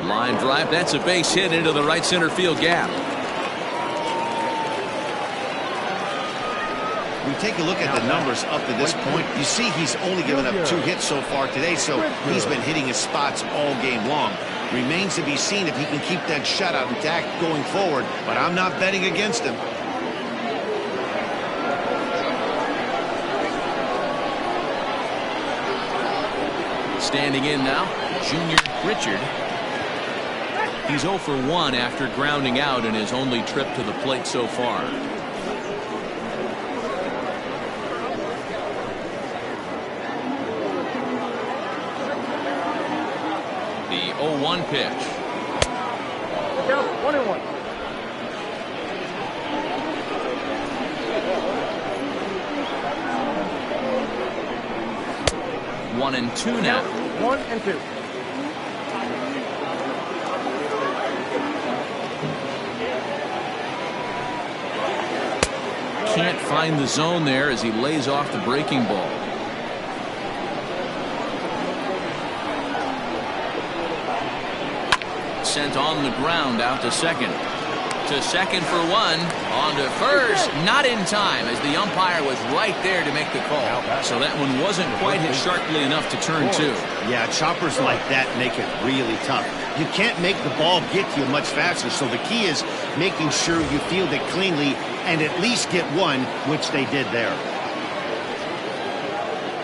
[SPEAKER 1] Line drive, that's a base hit into the right center field gap.
[SPEAKER 2] We take a look at the numbers up to this point. You see he's only given up 2 hits so far today, so he's been hitting his spots all game long. Remains to be seen if he can keep that shutout intact going forward, but I'm not betting against him.
[SPEAKER 1] Standing in now, Junior Richard. He's 0 for 1 after grounding out in his only trip to the plate so far. The 0-1 pitch.
[SPEAKER 5] Down 1-1.
[SPEAKER 1] 1-2 now.
[SPEAKER 5] 1-2.
[SPEAKER 1] Can't find the zone there as he lays off the breaking ball. Sent on the ground out to second. To second for 1. On to first. Not in time as the umpire was right there to make the call. So that one wasn't quite hit sharply enough to turn 2.
[SPEAKER 2] Yeah, choppers like that make it really tough. You can't make the ball get to you much faster, so the key is making sure you field it cleanly and at least get 1, which they did there.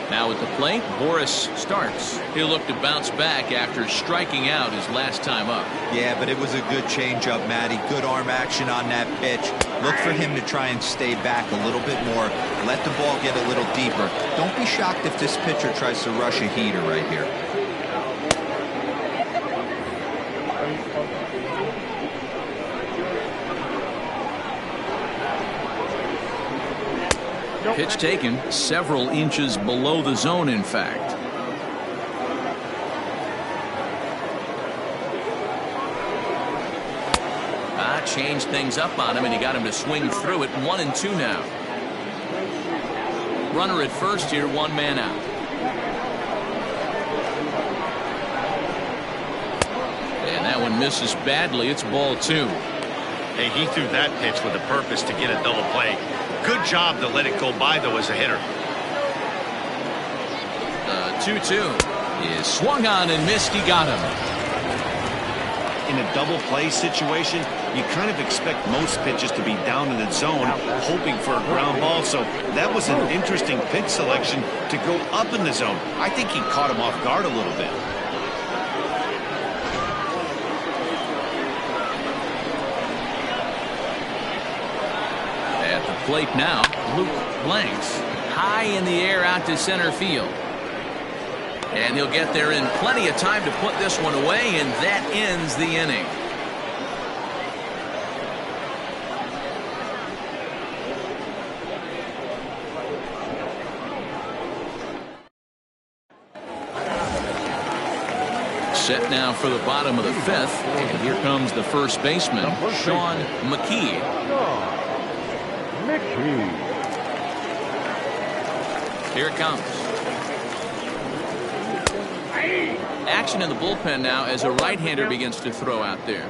[SPEAKER 1] Now at the plate, Boris starts. He'll look to bounce back after striking out his last time up.
[SPEAKER 4] Yeah, but it was a good changeup, Matty. Good arm action on that pitch. Look for him to try and stay back a little bit more. Let the ball get a little deeper. Don't be shocked if this pitcher tries to rush a heater right here.
[SPEAKER 1] Pitch taken several inches below the zone, in fact. Changed things up on him, and he got him to swing through it. 1-2 now. Runner at first here, one man out. And that one misses badly. It's ball 2.
[SPEAKER 2] Hey, he threw that pitch with a purpose to get a double play. Good job to let it go by, though, as a hitter.
[SPEAKER 1] 2-2 is swung on and missed. He got him.
[SPEAKER 2] In a double play situation, you kind of expect most pitches to be down in the zone, hoping for a ground ball. So that was an interesting pitch selection to go up in the zone. I think he caught him off guard a little bit.
[SPEAKER 1] At the plate now, Luke Blanks. High in the air out to center field. And he'll get there in plenty of time to put this one away, and that ends the inning. Set now for the bottom of the 5th, and here comes the first baseman, Sean McKee. Here it comes. Action in the bullpen now as a right-hander begins to throw out there.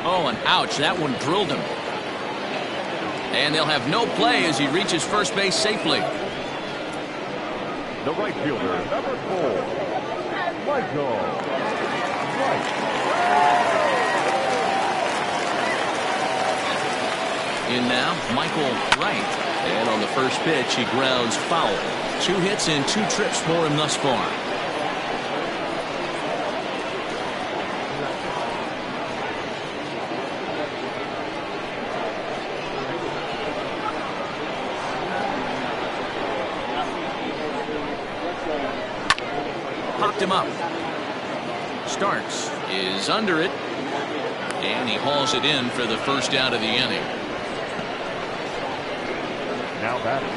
[SPEAKER 1] Oh, and ouch, that one drilled him. And they'll have no play as he reaches first base safely.
[SPEAKER 3] The right fielder, number 4, Michael Wright.
[SPEAKER 1] In now, Michael Wright. And on the first pitch, he grounds foul. 2 hits and 2 trips for him thus far. Popped him up. Starts, is under it. And he hauls it in for the first out of the inning.
[SPEAKER 3] Now batting,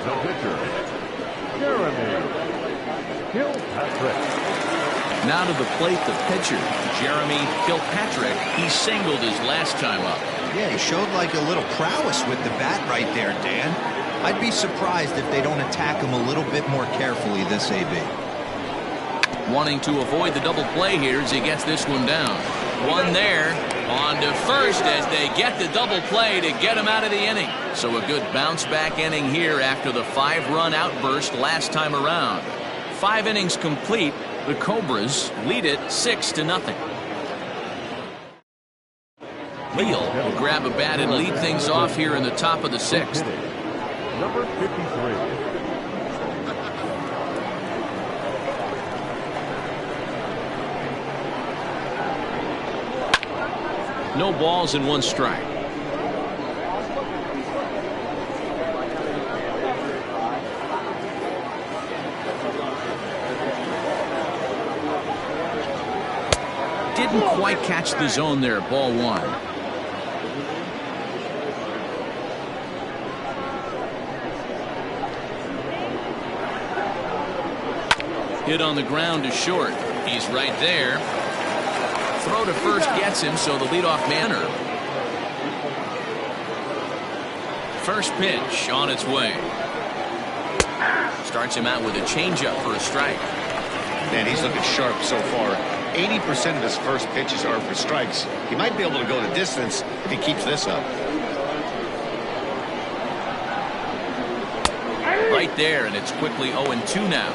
[SPEAKER 3] the pitcher, Jeremy Kilpatrick.
[SPEAKER 1] Now to the plate, the pitcher, Jeremy Kilpatrick. He singled his last time up.
[SPEAKER 4] Yeah, he showed like a little prowess with the bat right there, Dan. I'd be surprised if they don't attack him a little bit more carefully this AB.
[SPEAKER 1] Wanting to avoid the double play here as he gets this one down. One there. On to first as they get the double play to get him out of the inning. So a good bounce back inning here after the 5-run outburst last time around. 5 innings complete. The Cobras lead it 6-0. Leal will grab a bat and lead things off here in the top of the 6th.
[SPEAKER 3] Number 53.
[SPEAKER 1] No balls and 1 strike. Didn't quite catch the zone there. Ball 1. Hit on the ground to short. He's right there. Throw to first gets him, so the leadoff manner. First pitch on its way. Starts him out with a changeup for a strike.
[SPEAKER 2] Man, he's looking sharp so far. 80% of his first pitches are for strikes. He might be able to go the distance if he keeps this up.
[SPEAKER 1] Right there, and it's quickly 0-2 now.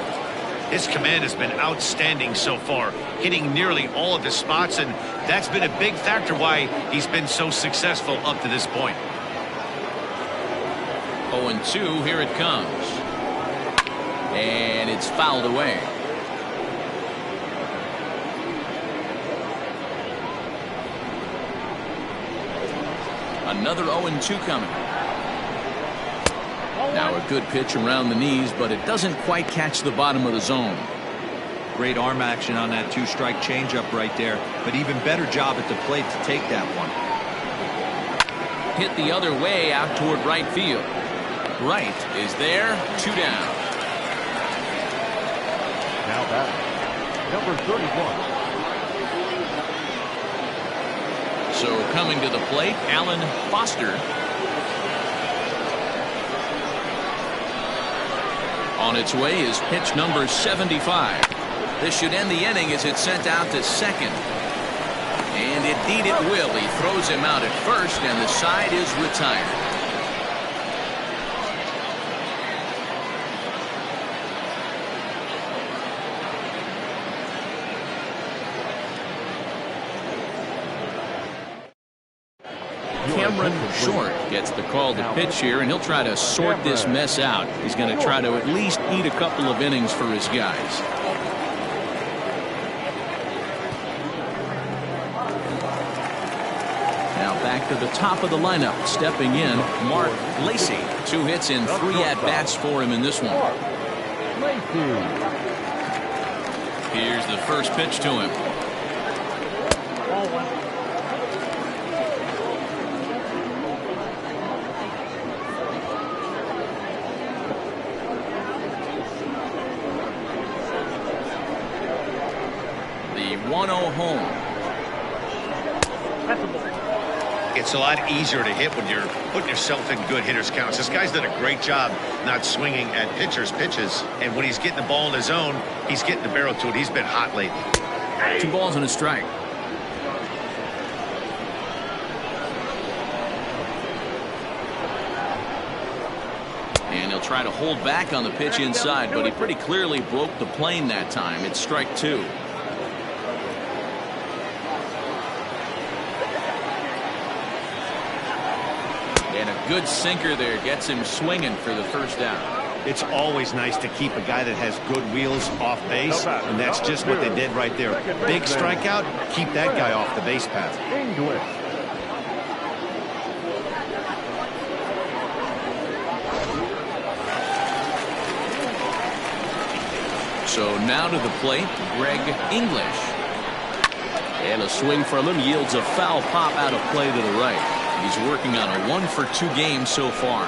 [SPEAKER 2] His command has been outstanding so far, hitting nearly all of his spots, and that's been a big factor why he's been so successful up to this point.
[SPEAKER 1] 0-2, here it comes. And it's fouled away. Another 0-2 coming. Now a good pitch around the knees, but it doesn't quite catch the bottom of the zone.
[SPEAKER 4] Great arm action on that two-strike changeup right there, but even better job at the plate to take that one.
[SPEAKER 1] Hit the other way out toward right field. Right is there, 2 down.
[SPEAKER 3] Now batting, number 31.
[SPEAKER 1] So coming to the plate, Alan Foster. On its way is pitch number 75. This should end the inning as it's sent out to second. And indeed it will. He throws him out at first, and the side is retired. Short gets the call to pitch here, and he'll try to sort this mess out. He's going to try to at least eat a couple of innings for his guys. Now back to the top of the lineup. Stepping in, Mark Lacey. 2 hits and 3 at-bats for him in this one. Here's the first pitch to him. The 1-0 home.
[SPEAKER 2] It's a lot easier to hit when you're putting yourself in good hitters' counts. This guy's done a great job not swinging at pitchers' pitches, and when he's getting the ball in his zone, he's getting the barrel to it. He's been hot lately.
[SPEAKER 1] 2 balls and a strike. And he'll try to hold back on the pitch inside, but he pretty clearly broke the plane that time. It's strike 2. And a good sinker there gets him swinging for the first out.
[SPEAKER 2] It's always nice to keep a guy that has good wheels off base, and that's just what they did right there. Big strikeout, keep that guy off the base path.
[SPEAKER 3] English.
[SPEAKER 1] So now to the plate, Greg English. And a swing from him yields a foul pop out of play to the right. He's working on a 1-for-2 game so far.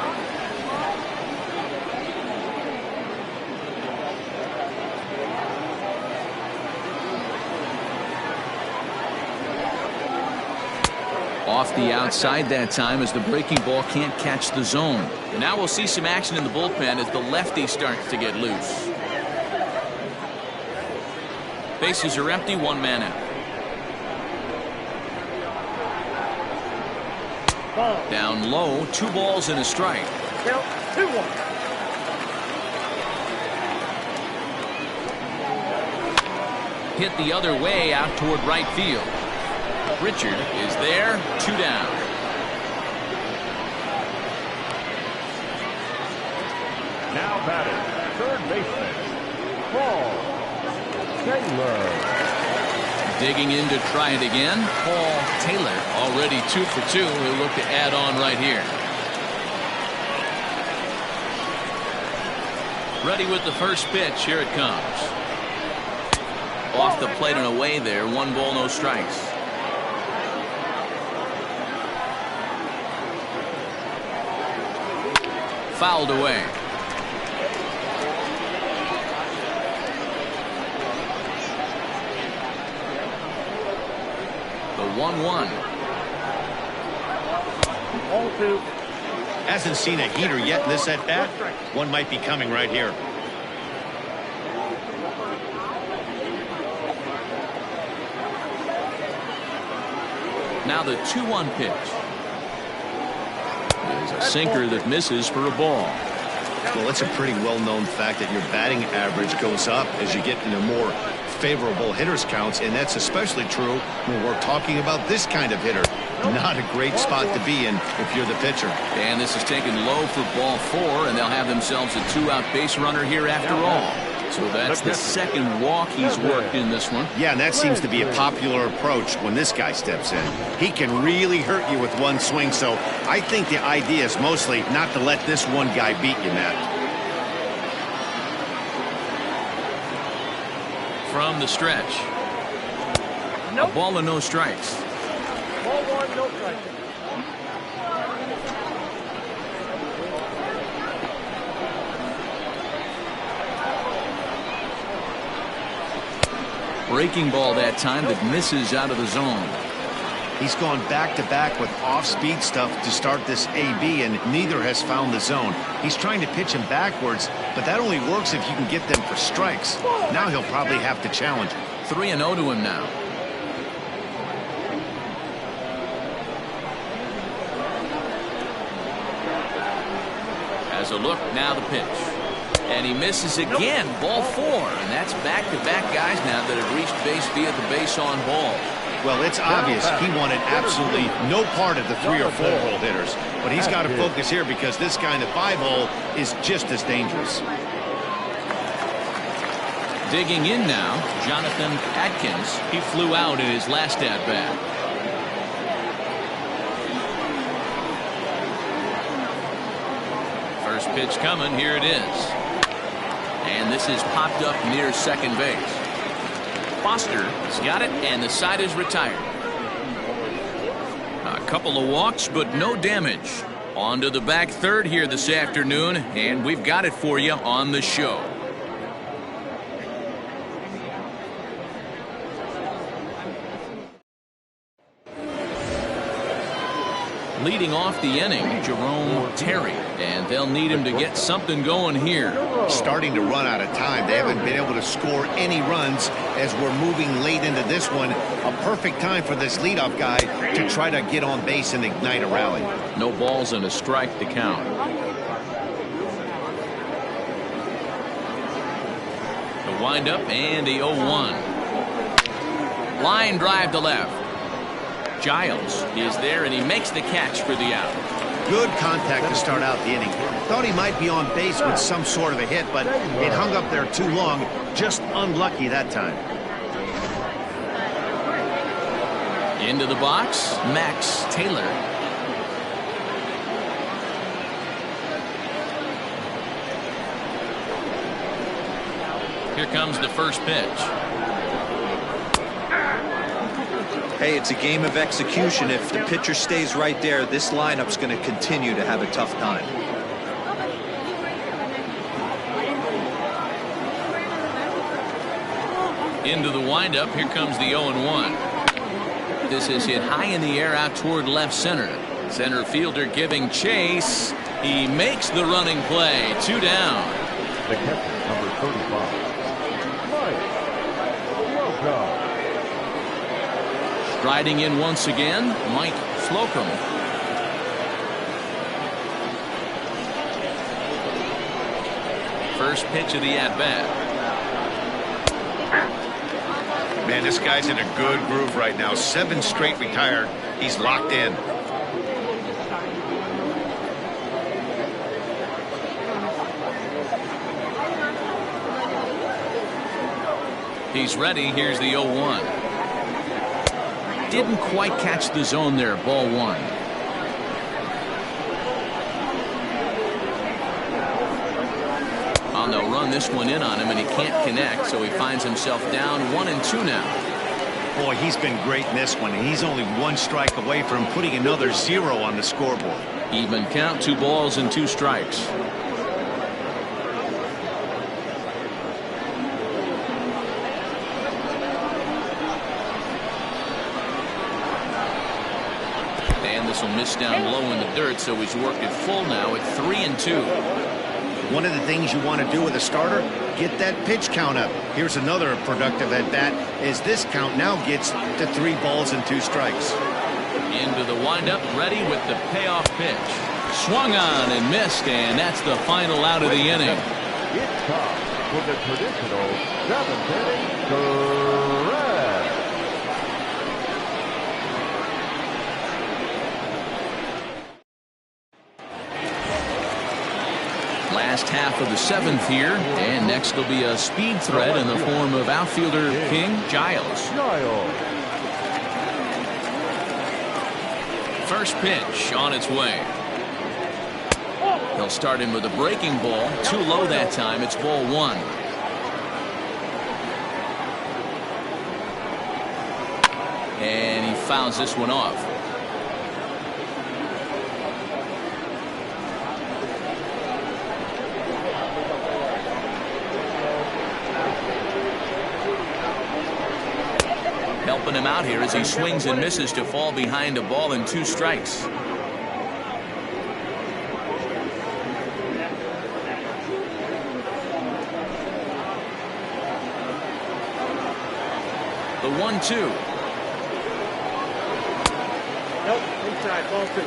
[SPEAKER 1] Off the outside that time as the breaking ball can't catch the zone. And now we'll see some action in the bullpen as the lefty starts to get loose. Bases are empty, 1 man out. Down low, 2 balls and a strike.
[SPEAKER 5] Count 2-1.
[SPEAKER 1] Hit the other way out toward right field. Richard is there, 2 down.
[SPEAKER 3] Now batting, third baseman, Paul Taylor.
[SPEAKER 1] Digging in to try it again, Paul Taylor, already 2 for 2. He'll look to add on right here. Ready with the first pitch. Here it comes. Off the plate and away there. 1 ball, no strikes. Fouled away. The 1-1.
[SPEAKER 5] 0-2.
[SPEAKER 2] Hasn't seen a heater yet in this at-bat. One might be coming right here.
[SPEAKER 1] Now the 2-1 pitch. There's a sinker that misses for a ball.
[SPEAKER 2] Well, it's a pretty well-known fact that your batting average goes up as you get into more favorable hitters counts, and that's especially true when we're talking about this kind of hitter. Not a great spot to be in if you're the pitcher.
[SPEAKER 1] And this is taken low for ball 4, and they'll have themselves a 2-out base runner here after all. So that's the second walk he's worked in this one.
[SPEAKER 2] Yeah, and that seems to be a popular approach when this guy steps in. He can really hurt you with one swing, so I think the idea is mostly not to let this one guy beat you, Matt.
[SPEAKER 1] From the stretch. A ball and no strikes.
[SPEAKER 5] Ball 1, no strike.
[SPEAKER 1] Breaking ball that time that misses out of the zone.
[SPEAKER 2] He's gone back-to-back with off-speed stuff to start this AB, and neither has found the zone. He's trying to pitch him backwards, but that only works if you can get them for strikes. Now he'll probably have to challenge.
[SPEAKER 1] 3-0 to him now. As a look, now the pitch. And he misses again. Ball 4. And that's back-to-back guys now that have reached base via the base on ball.
[SPEAKER 2] Well, it's obvious he wanted absolutely no part of the 3 or 4 hole hitters. But he's got to focus here because this guy in the 5 hole is just as dangerous.
[SPEAKER 1] Digging in now, Jonathan Atkins. He flew out in his last at-bat. First pitch coming. Here it is. And this is popped up near second base. Foster has got it, and the side is retired. A couple of walks, but no damage. On to the back third here this afternoon, and we've got it for you on the show. Leading off the inning, Jerome Terry, and they'll need him to get something going here.
[SPEAKER 2] Starting to run out of time. They haven't been able to score any runs as we're moving late into this one. A perfect time for this leadoff guy to try to get on base and ignite a rally.
[SPEAKER 1] No balls and a strike to count. The windup and the 0-1. Line drive to left. Giles is there, and he makes the catch for the out.
[SPEAKER 2] Good contact to start out the inning. Thought he might be on base with some sort of a hit, but it hung up there too long. Just unlucky that time.
[SPEAKER 1] Into the box, Max Taylor. Here comes the first pitch.
[SPEAKER 4] Hey, it's a game of execution. If the pitcher stays right there, this lineup's going to continue to have a tough time.
[SPEAKER 1] Into the windup. Here comes the 0-1. This is hit high in the air out toward left center. Center fielder giving chase. He makes the running play. 2 down.
[SPEAKER 3] The catcher, number 35, Mike Slocum.
[SPEAKER 1] Striding in once again, Mike Slocum. First pitch of the at-bat.
[SPEAKER 2] Man, this guy's in a good groove right now. 7 straight retired. He's locked in.
[SPEAKER 1] He's ready. Here's the 0-1. Didn't quite catch the zone there. Ball 1. And they'll run this one in on him, and he can't connect, so he finds himself down 1-2 now.
[SPEAKER 2] Boy, he's been great in this one, and he's only 1 strike away from putting another 0 on the scoreboard.
[SPEAKER 1] Even count, 2 balls and 2 strikes. This will miss down low in the dirt, so he's worked it full now at 3-2.
[SPEAKER 2] One of the things you want to do with a starter, get that pitch count up. Here's another productive at bat as this count now gets to 3 balls and 2 strikes.
[SPEAKER 1] Into the windup, ready with the payoff pitch. Swung on and missed, and that's the final out of the inning.
[SPEAKER 3] It's time for the traditional 7th inning stretch.
[SPEAKER 1] Last half of the 7th here, and next will be a speed threat in the form of outfielder King Giles. First pitch on its way. He'll start him with a breaking ball. Too low that time. It's ball 1. And he fouls this one off. Helping him out here as he swings and misses to fall behind a ball and 2 strikes. The 1-2.
[SPEAKER 5] Nope, inside, ball 2.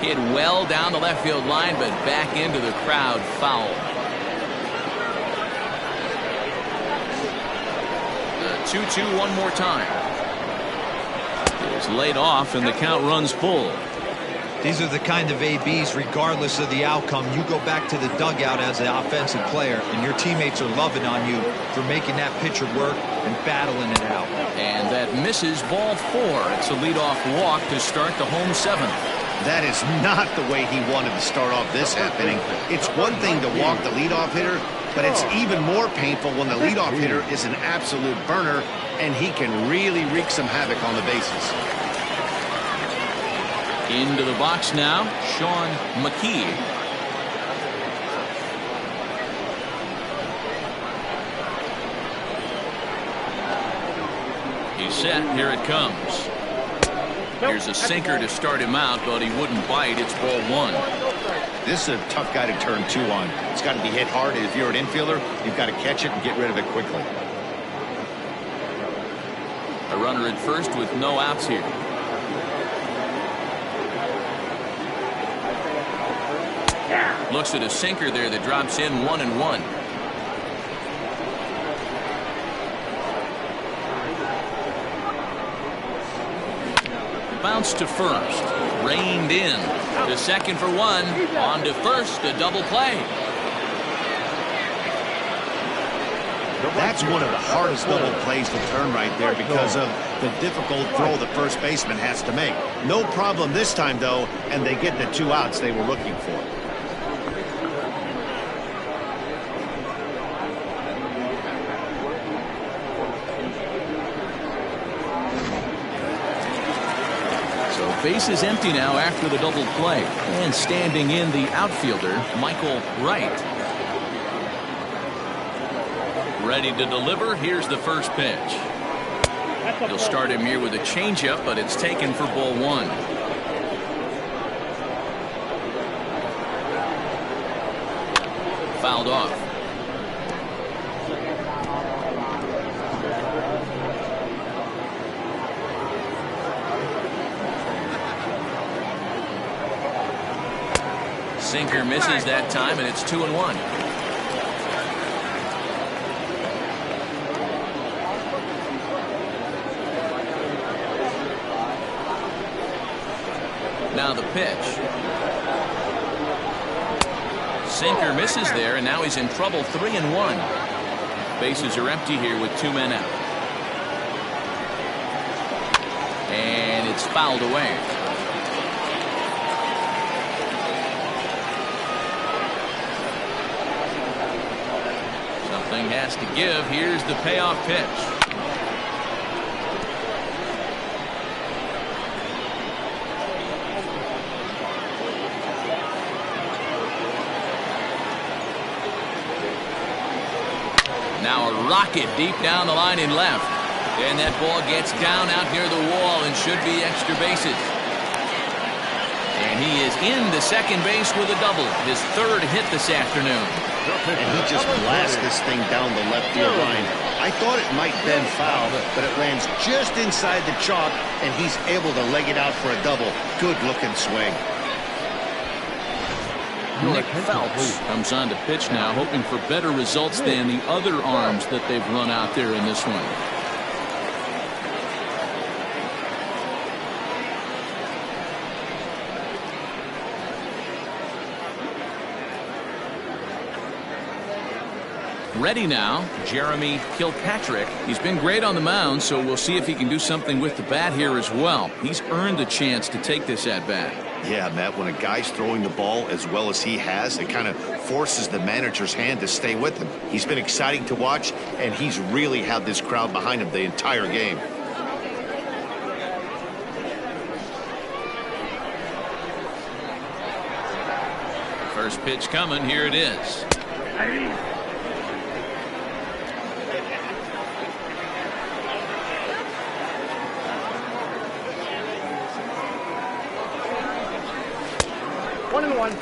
[SPEAKER 1] Hit well down the left field line, but back into the crowd, foul. The 2-2 one more time. It's laid off, and the count runs full.
[SPEAKER 4] These are the kind of ABs, regardless of the outcome, you go back to the dugout as an offensive player, and your teammates are loving on you for making that pitcher work and battling it out.
[SPEAKER 1] And that misses ball 4. It's a leadoff walk to start the home 7th.
[SPEAKER 2] That is not the way he wanted to start off this half inning. It's one thing to walk the leadoff hitter, but it's even more painful when the leadoff hitter is an absolute burner, and he can really wreak some havoc on the bases.
[SPEAKER 1] Into the box now, Sean McKee. He's set. Here it comes. Here's a sinker to start him out, but he wouldn't bite. It's ball 1.
[SPEAKER 2] This is a tough guy to turn 2 on. It's got to be hit hard. If you're an infielder, you've got to catch it and get rid of it quickly.
[SPEAKER 1] A runner at first with no outs here. Looks at a sinker there that drops in 1-1. Bounce to first. Reined in. To second for 1. On to first. A double play.
[SPEAKER 2] That's one of the hardest double plays to turn right there because of the difficult throw the first baseman has to make. No problem this time, though, and they get the 2 outs they were looking for.
[SPEAKER 1] Base is empty now after the double play. And standing in the outfielder, Michael Wright. Ready to deliver. Here's the first pitch. He'll start him here with a changeup, but it's taken for ball 1. Fouled off. Sinker misses that time, and it's 2-1. Now the pitch. Sinker misses there, and now he's in trouble. 3-1. Bases are empty here with 2 men out. And It's fouled away. Something has to give. Here's the payoff pitch. Now a rocket deep down the line in left. And that ball gets down out near the wall and should be extra bases. And he is into second base with a double. His third hit this afternoon.
[SPEAKER 2] And he just blasts this thing down the left field line. I thought it might bend foul, but it lands just inside the chalk, and he's able to leg it out for a double. Good looking swing.
[SPEAKER 1] Nick Phelps comes on to pitch now, hoping for better results than the other arms that they've run out there in this one. Ready now, Jeremy Kilpatrick. He's been great on the mound, so we'll see if he can do something with the bat here as well. He's earned a chance to take this at bat.
[SPEAKER 2] Yeah, Matt, when a guy's throwing the ball as well as he has, it kind of forces the manager's hand to stay with him. He's been exciting to watch, and he's really had this crowd behind him the entire game.
[SPEAKER 1] First pitch coming. Here it is.
[SPEAKER 5] One and one.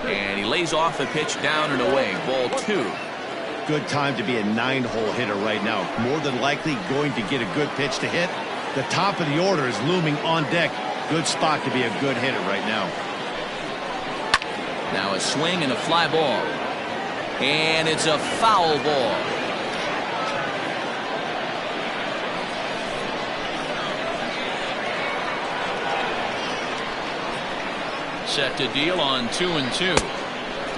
[SPEAKER 1] And he lays off the pitch down and away. Ball two.
[SPEAKER 2] Good time to be a 9-hole hitter right now. More than likely going to get a good pitch to hit. The top of the order is looming on deck. Good spot to be a good hitter right now.
[SPEAKER 1] Now a swing and a fly ball. And it's a foul ball. Set to deal on 2-2.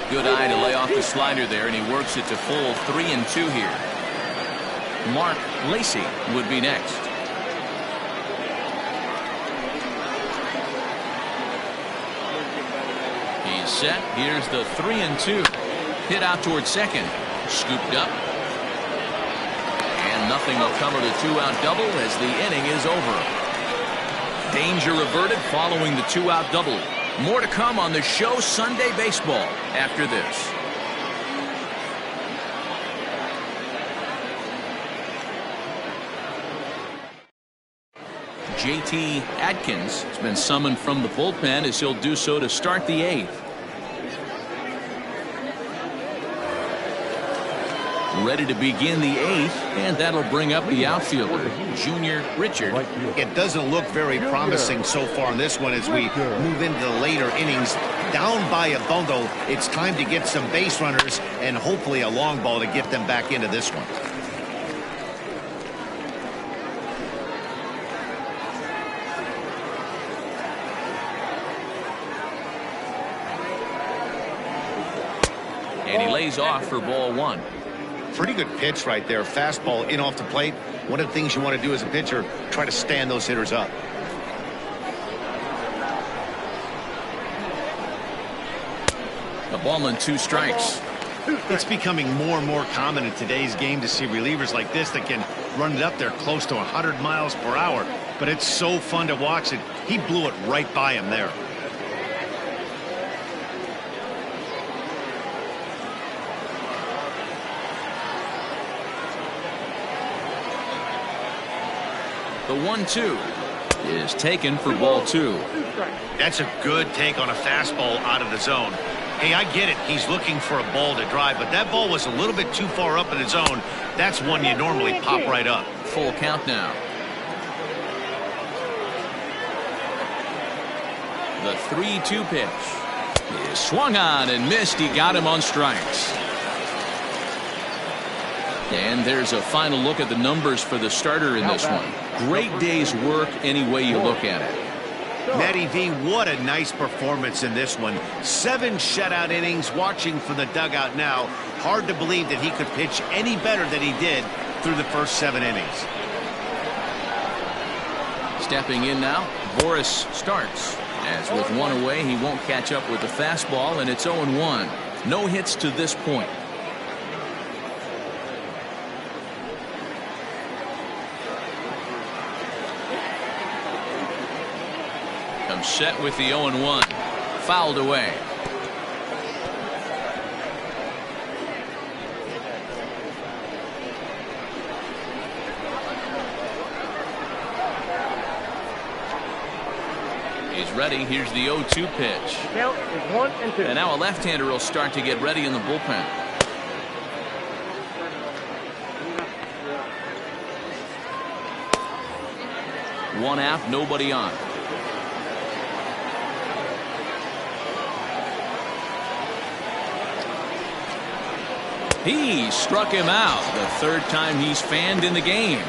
[SPEAKER 1] Good eye to lay off the slider there, and he works it to full 3-2 here. Mark Lacey would be next. He's set. Here's the 3-2. Hit out towards second. Scooped up. And nothing will come of the two-out double as the inning is over. Danger averted following the two-out double. More to come on the show Sunday Baseball after this. JT Atkins has been summoned from the bullpen as he'll do so to start the eighth. Ready to begin the eighth, and that'll bring up the outfielder, Junior Richard.
[SPEAKER 2] It doesn't look very promising so far in this one as we move into the later innings. Down by a bundle, it's time to get some base runners and hopefully a long ball to get them back into this one.
[SPEAKER 1] And he lays off for ball one.
[SPEAKER 2] Pretty good pitch right there. Fastball in off the plate. One of the things you want to do as a pitcher, try to stand those hitters up.
[SPEAKER 1] A ball and 2 strikes.
[SPEAKER 2] It's becoming more and more common in today's game to see relievers like this that can run it up there close to 100 miles per hour. But it's so fun to watch it. He blew it right by him there.
[SPEAKER 1] The 1-2 is taken for ball 2.
[SPEAKER 2] That's a good take on a fastball out of the zone. Hey, I get it. He's looking for a ball to drive, but that ball was a little bit too far up in the zone. That's one you normally pop right up.
[SPEAKER 1] Full count now. The 3-2 pitch is swung on and missed. He got him on strikes. And there's a final look at the numbers for the starter in this one. Great day's work any way you look at it.
[SPEAKER 2] Matty V, what a nice performance in this one. 7 shutout innings. Watching from the dugout now, hard to believe that he could pitch any better than he did through the first 7 innings.
[SPEAKER 1] Stepping in now, Boris starts. As with 1 away, he won't catch up with the fastball, and it's 0-1. No hits to this point. Comes set with the 0-1. Fouled away. He's ready. Here's the 0-2 pitch.
[SPEAKER 5] Count is 1 and 2.
[SPEAKER 1] And now a left-hander will start to get ready in the bullpen. One out, nobody on. He struck him out. The 3rd time he's fanned in the game.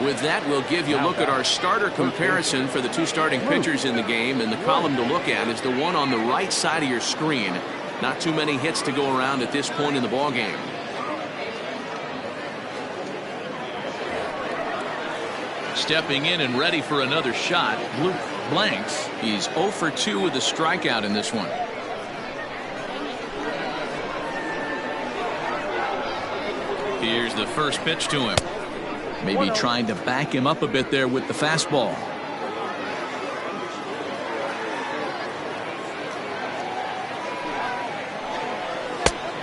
[SPEAKER 1] With that, we'll give you a look at our starter comparison for the 2 starting pitchers in the game. And the column to look at is the one on the right side of your screen. Not too many hits to go around at this point in the ballgame. Stepping in and ready for another shot, Luke Blanks. He's 0 for 2 with a strikeout in this one. Here's the first pitch to him. Maybe trying to back him up a bit there with the fastball.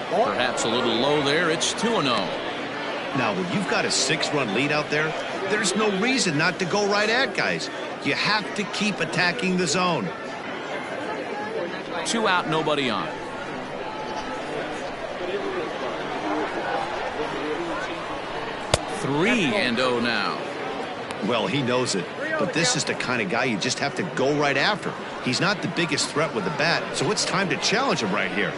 [SPEAKER 1] Perhaps a little low there. It's 2-0.
[SPEAKER 2] Now, when you've got a 6-run lead out there, there's no reason not to go right at guys. You have to keep attacking the zone.
[SPEAKER 1] 2 out, nobody on. 3-0 now.
[SPEAKER 2] Well, he knows it, but this is the kind of guy you just have to go right after. He's not the biggest threat with the bat, so it's time to challenge him right here.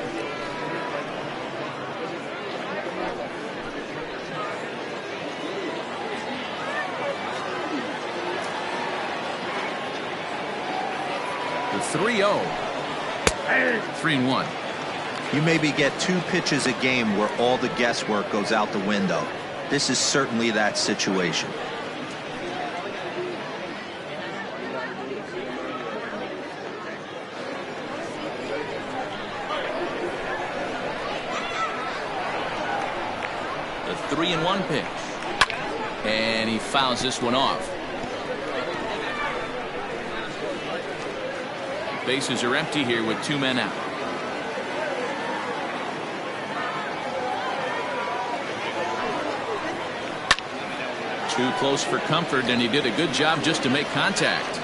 [SPEAKER 1] The 3-0. 3-1.
[SPEAKER 4] You maybe get 2 pitches a game where all the guesswork goes out the window. This is certainly that situation.
[SPEAKER 1] The 3-1 pitch. And he fouls this one off. Bases are empty here with 2 men out. Too close for comfort, and he did a good job just to make contact.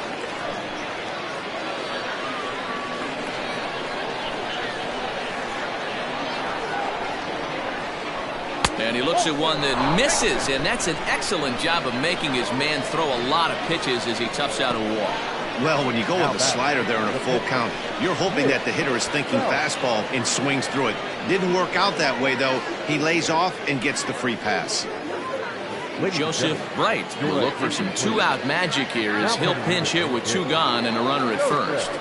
[SPEAKER 1] And he looks at one that misses, and that's an excellent job of making his man throw a lot of pitches as he toughs out a wall.
[SPEAKER 2] Well, when you go with the slider there in a full count, you're hoping that the hitter is thinking fastball and swings through it. Didn't work out that way, though. He lays off and gets the free pass.
[SPEAKER 1] Joseph Bright will look for some 2-out magic here as he'll pinch hit with 2 gone and a runner at first.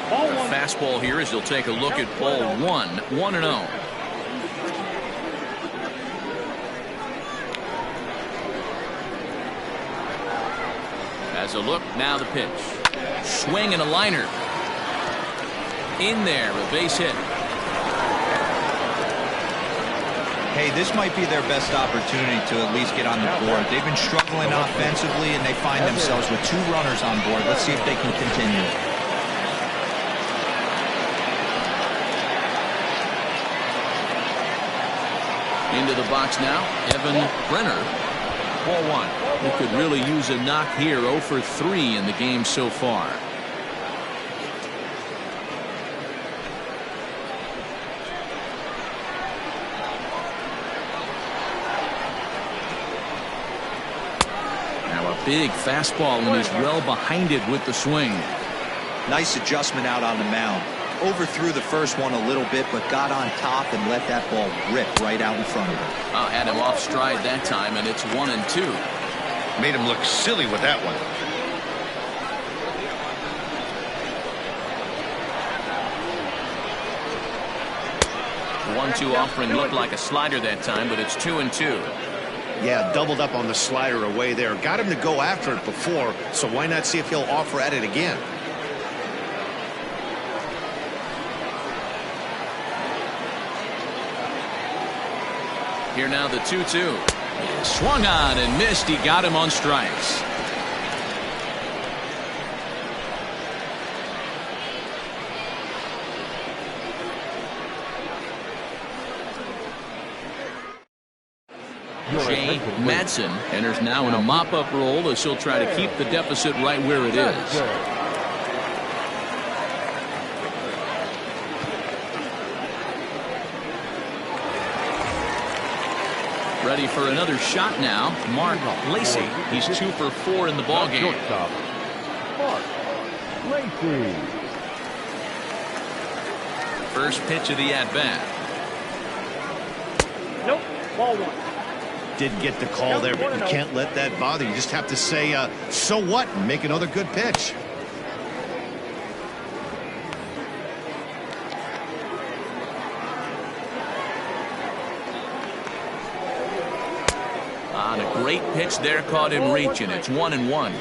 [SPEAKER 1] The fastball here as he'll take a look at ball 1, 1-0. As a look, now the pitch. Swing and a liner. In there, a base hit.
[SPEAKER 4] Hey, this might be their best opportunity to at least get on the board. They've been struggling offensively, and they find themselves with 2 runners on board. Let's see if they can continue.
[SPEAKER 1] Into the box now, Evan Brenner. Ball 1. He could really use a knock here. 0 for 3 in the game so far. Now a big fastball, and he's well behind it with the swing.
[SPEAKER 4] Nice adjustment out on the mound. overthrew the first one a little bit, but got on top and let that ball rip right out in front of him.
[SPEAKER 1] Had him off stride that time, and it's 1-2.
[SPEAKER 2] Made him look silly with that one.
[SPEAKER 1] 1-2 offering looked like a slider that time, but it's 2-2.
[SPEAKER 2] Yeah, doubled up on the slider away there. Got him to go after it before, so why not see if he'll offer at it again?
[SPEAKER 1] Here now the 2-2. Swung on and missed. He got him on strikes. Jay Madsen enters now in a mop-up role as he'll try to keep the deficit right where it is. Ready for another shot now. Mark Lacey. He's 2 for 4 in the ballgame.
[SPEAKER 3] Mark Lacey.
[SPEAKER 1] First pitch of the at-bat.
[SPEAKER 5] Nope. Ball 1.
[SPEAKER 2] Did get the call there, but you can't let that bother you. Just have to say, so what, and make another good pitch.
[SPEAKER 1] On a great pitch there, caught him reaching. It's 1-1.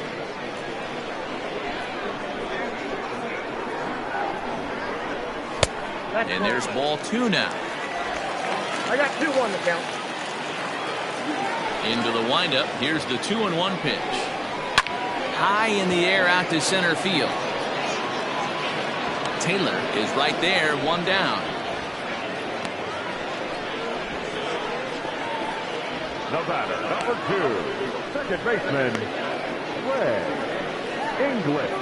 [SPEAKER 1] And there's ball 2 now.
[SPEAKER 5] I got 2-1 to count.
[SPEAKER 1] Into the windup. Here's the 2-1 pitch. High in the air out to center field. Taylor is right there, 1 down.
[SPEAKER 3] The batter, number 2, second baseman, Greg English.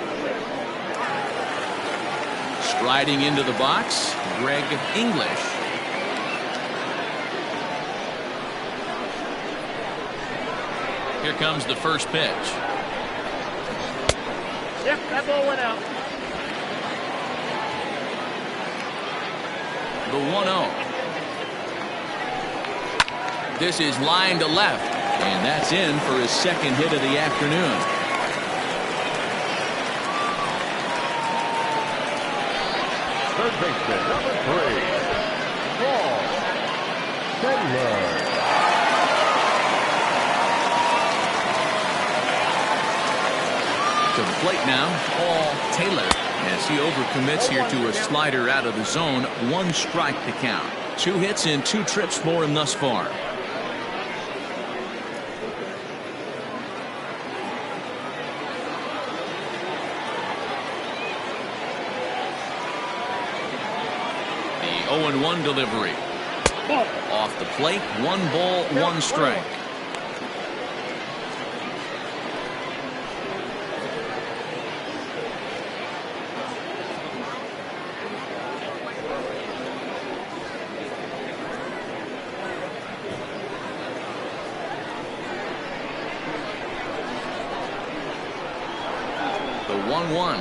[SPEAKER 1] Striding into the box, Greg English. Here comes the first pitch.
[SPEAKER 5] Yep, that ball went out.
[SPEAKER 1] The 1-0. This is line to left, and that's in for his second hit of the afternoon.
[SPEAKER 3] Third baseman, number 3, Paul Taylor.
[SPEAKER 1] To the plate now, Paul Taylor, as he overcommits here to a slider out of the zone. 1 strike to count. 2 hits and 2 trips for him thus far. The 0-1 delivery. Off the plate, 1 ball, 1 strike. The 1-1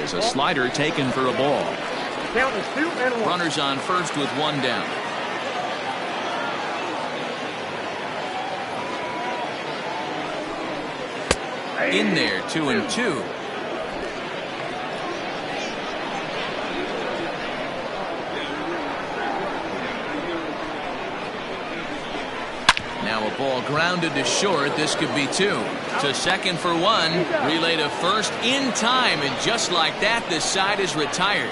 [SPEAKER 1] is a slider taken for a ball.
[SPEAKER 5] Count is 2-1.
[SPEAKER 1] Runners on first with 1 down. In there, 2-2. Now a ball grounded to short. This could be 2. To second for 1. Relay to first in time, and just like that, this side is retired.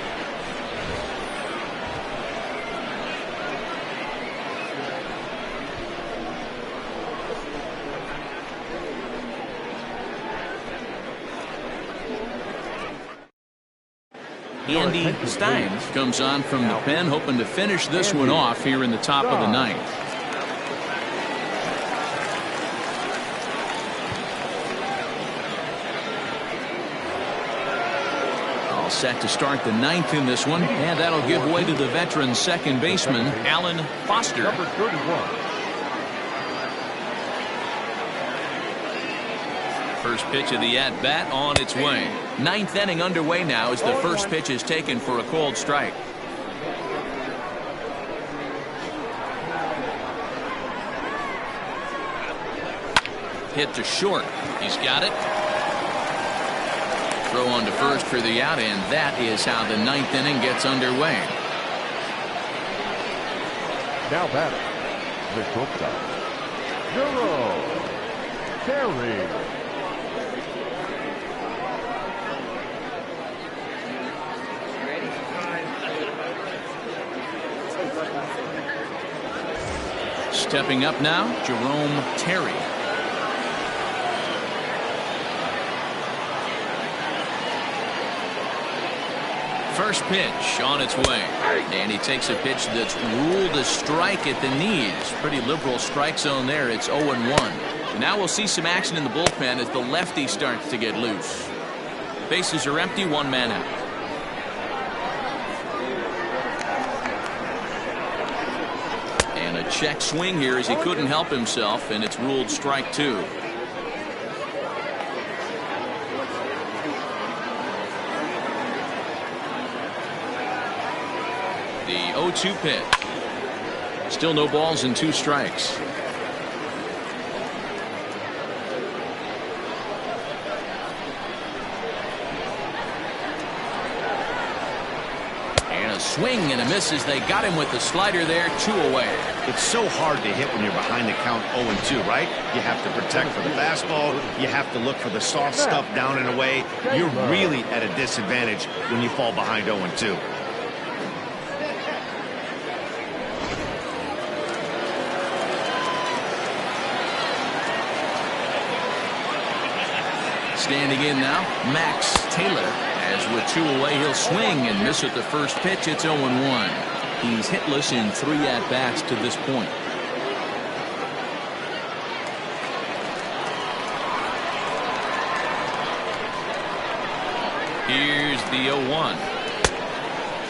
[SPEAKER 1] Andy Stein comes on from the pen, hoping to finish this one off here in the top of the 9th. All set to start the 9th in this one, and that'll give way to the veteran second baseman, Alan Foster.
[SPEAKER 3] Number 31.
[SPEAKER 1] First pitch of the at-bat on its way. Ninth inning underway now as the first pitch is taken for a called strike. Hit to short. He's got it. Throw on to first for the out, and that is how the ninth inning gets underway.
[SPEAKER 3] Now batting, the shortstop, Terry.
[SPEAKER 1] Stepping up now, Jerome Terry. First pitch on its way, and he takes a pitch that's ruled a strike at the knees. Pretty liberal strike zone there. It's 0-1. Now we'll see some action in the bullpen as the lefty starts to get loose. Bases are empty, one man out. And a check swing here as he couldn't help himself, and it's ruled strike two. The 0-2 pitch. Still no balls and two strikes. And a swing and a miss as they got him with the slider there, 2 away.
[SPEAKER 2] It's so hard to hit when you're behind the count 0-2, right? You have to protect for the fastball. You have to look for the soft stuff down and away. You're really at a disadvantage when you fall behind 0-2.
[SPEAKER 1] Standing in now, Max Taylor. As with 2 away, he'll swing and miss at the first pitch. It's 0-1. He's hitless in 3 at-bats to this point. Here's the 0-1.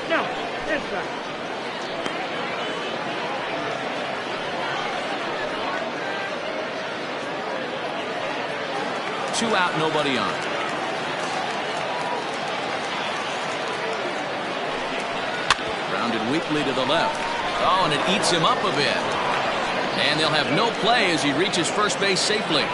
[SPEAKER 5] No, inside.
[SPEAKER 1] 2 out, nobody on. Grounded weakly to the left. Oh, and it eats him up a bit. And they'll have no play as he reaches first base safely.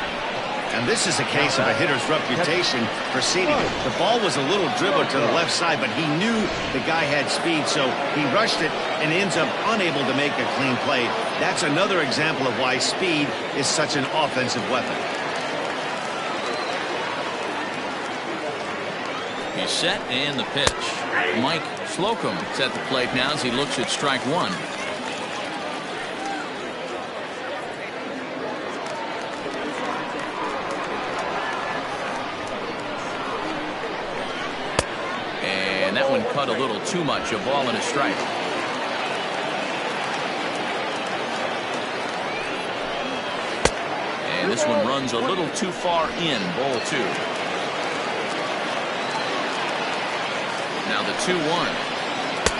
[SPEAKER 2] And this is a case of a hitter's reputation preceding it. The ball was a little dribble to the left side, but he knew the guy had speed, so he rushed it and ends up unable to make a clean play. That's another example of why speed is such an offensive weapon.
[SPEAKER 1] He's set, and the pitch. Mike Slocum is at the plate now as he looks at strike 1. And that one cut a little too much. A ball and a strike. And this one runs a little too far in. Ball 2. Now the 2-1.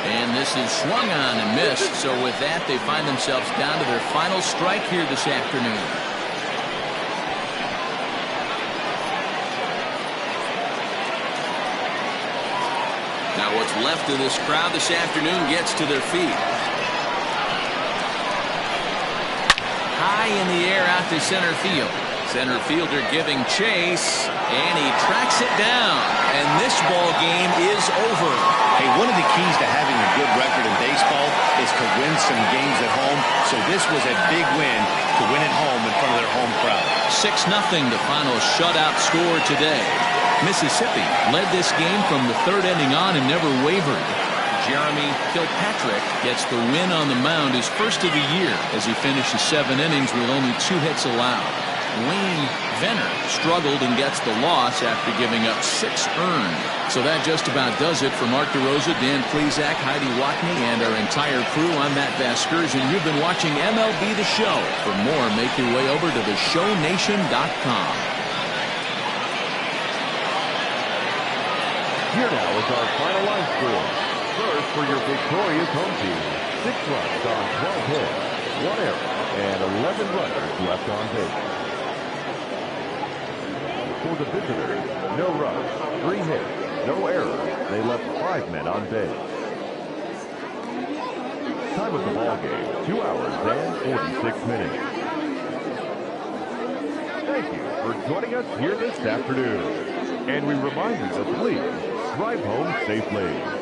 [SPEAKER 1] And this is swung on and missed. So with that, they find themselves down to their final strike here this afternoon. Now what's left of this crowd this afternoon gets to their feet. High in the air out to center field. Center fielder giving chase, and he tracks it down. And this ball game is over.
[SPEAKER 2] Hey, one of the keys to having a good record in baseball is to win some games at home. So this was a big win to win at home in front of their home crowd.
[SPEAKER 1] 6-0 the final shutout score today. Mississippi led this game from the 3rd inning on and never wavered. Jeremy Kilpatrick gets the win on the mound, his first of the year, as he finishes 7 innings with only 2 hits allowed. Wayne Venner struggled and gets the loss after giving up 6 earned. So that just about does it for Mark DeRosa, Dan Plesac, Heidi Watney, and our entire crew. I'm Matt Vasgersian. You've been watching MLB The Show. For more, make your way over to theshownation.com.
[SPEAKER 3] Here now is our final line score. First for your victorious home team. 6 runs on 12 hits, 1 error, and 11 runners left on base. For the visitors, no runs, 3 hits, no errors. They left 5 men on base. Time of the ball game, 2 hours and 46 minutes. Thank you for joining us here this afternoon. And we remind you to please drive home safely.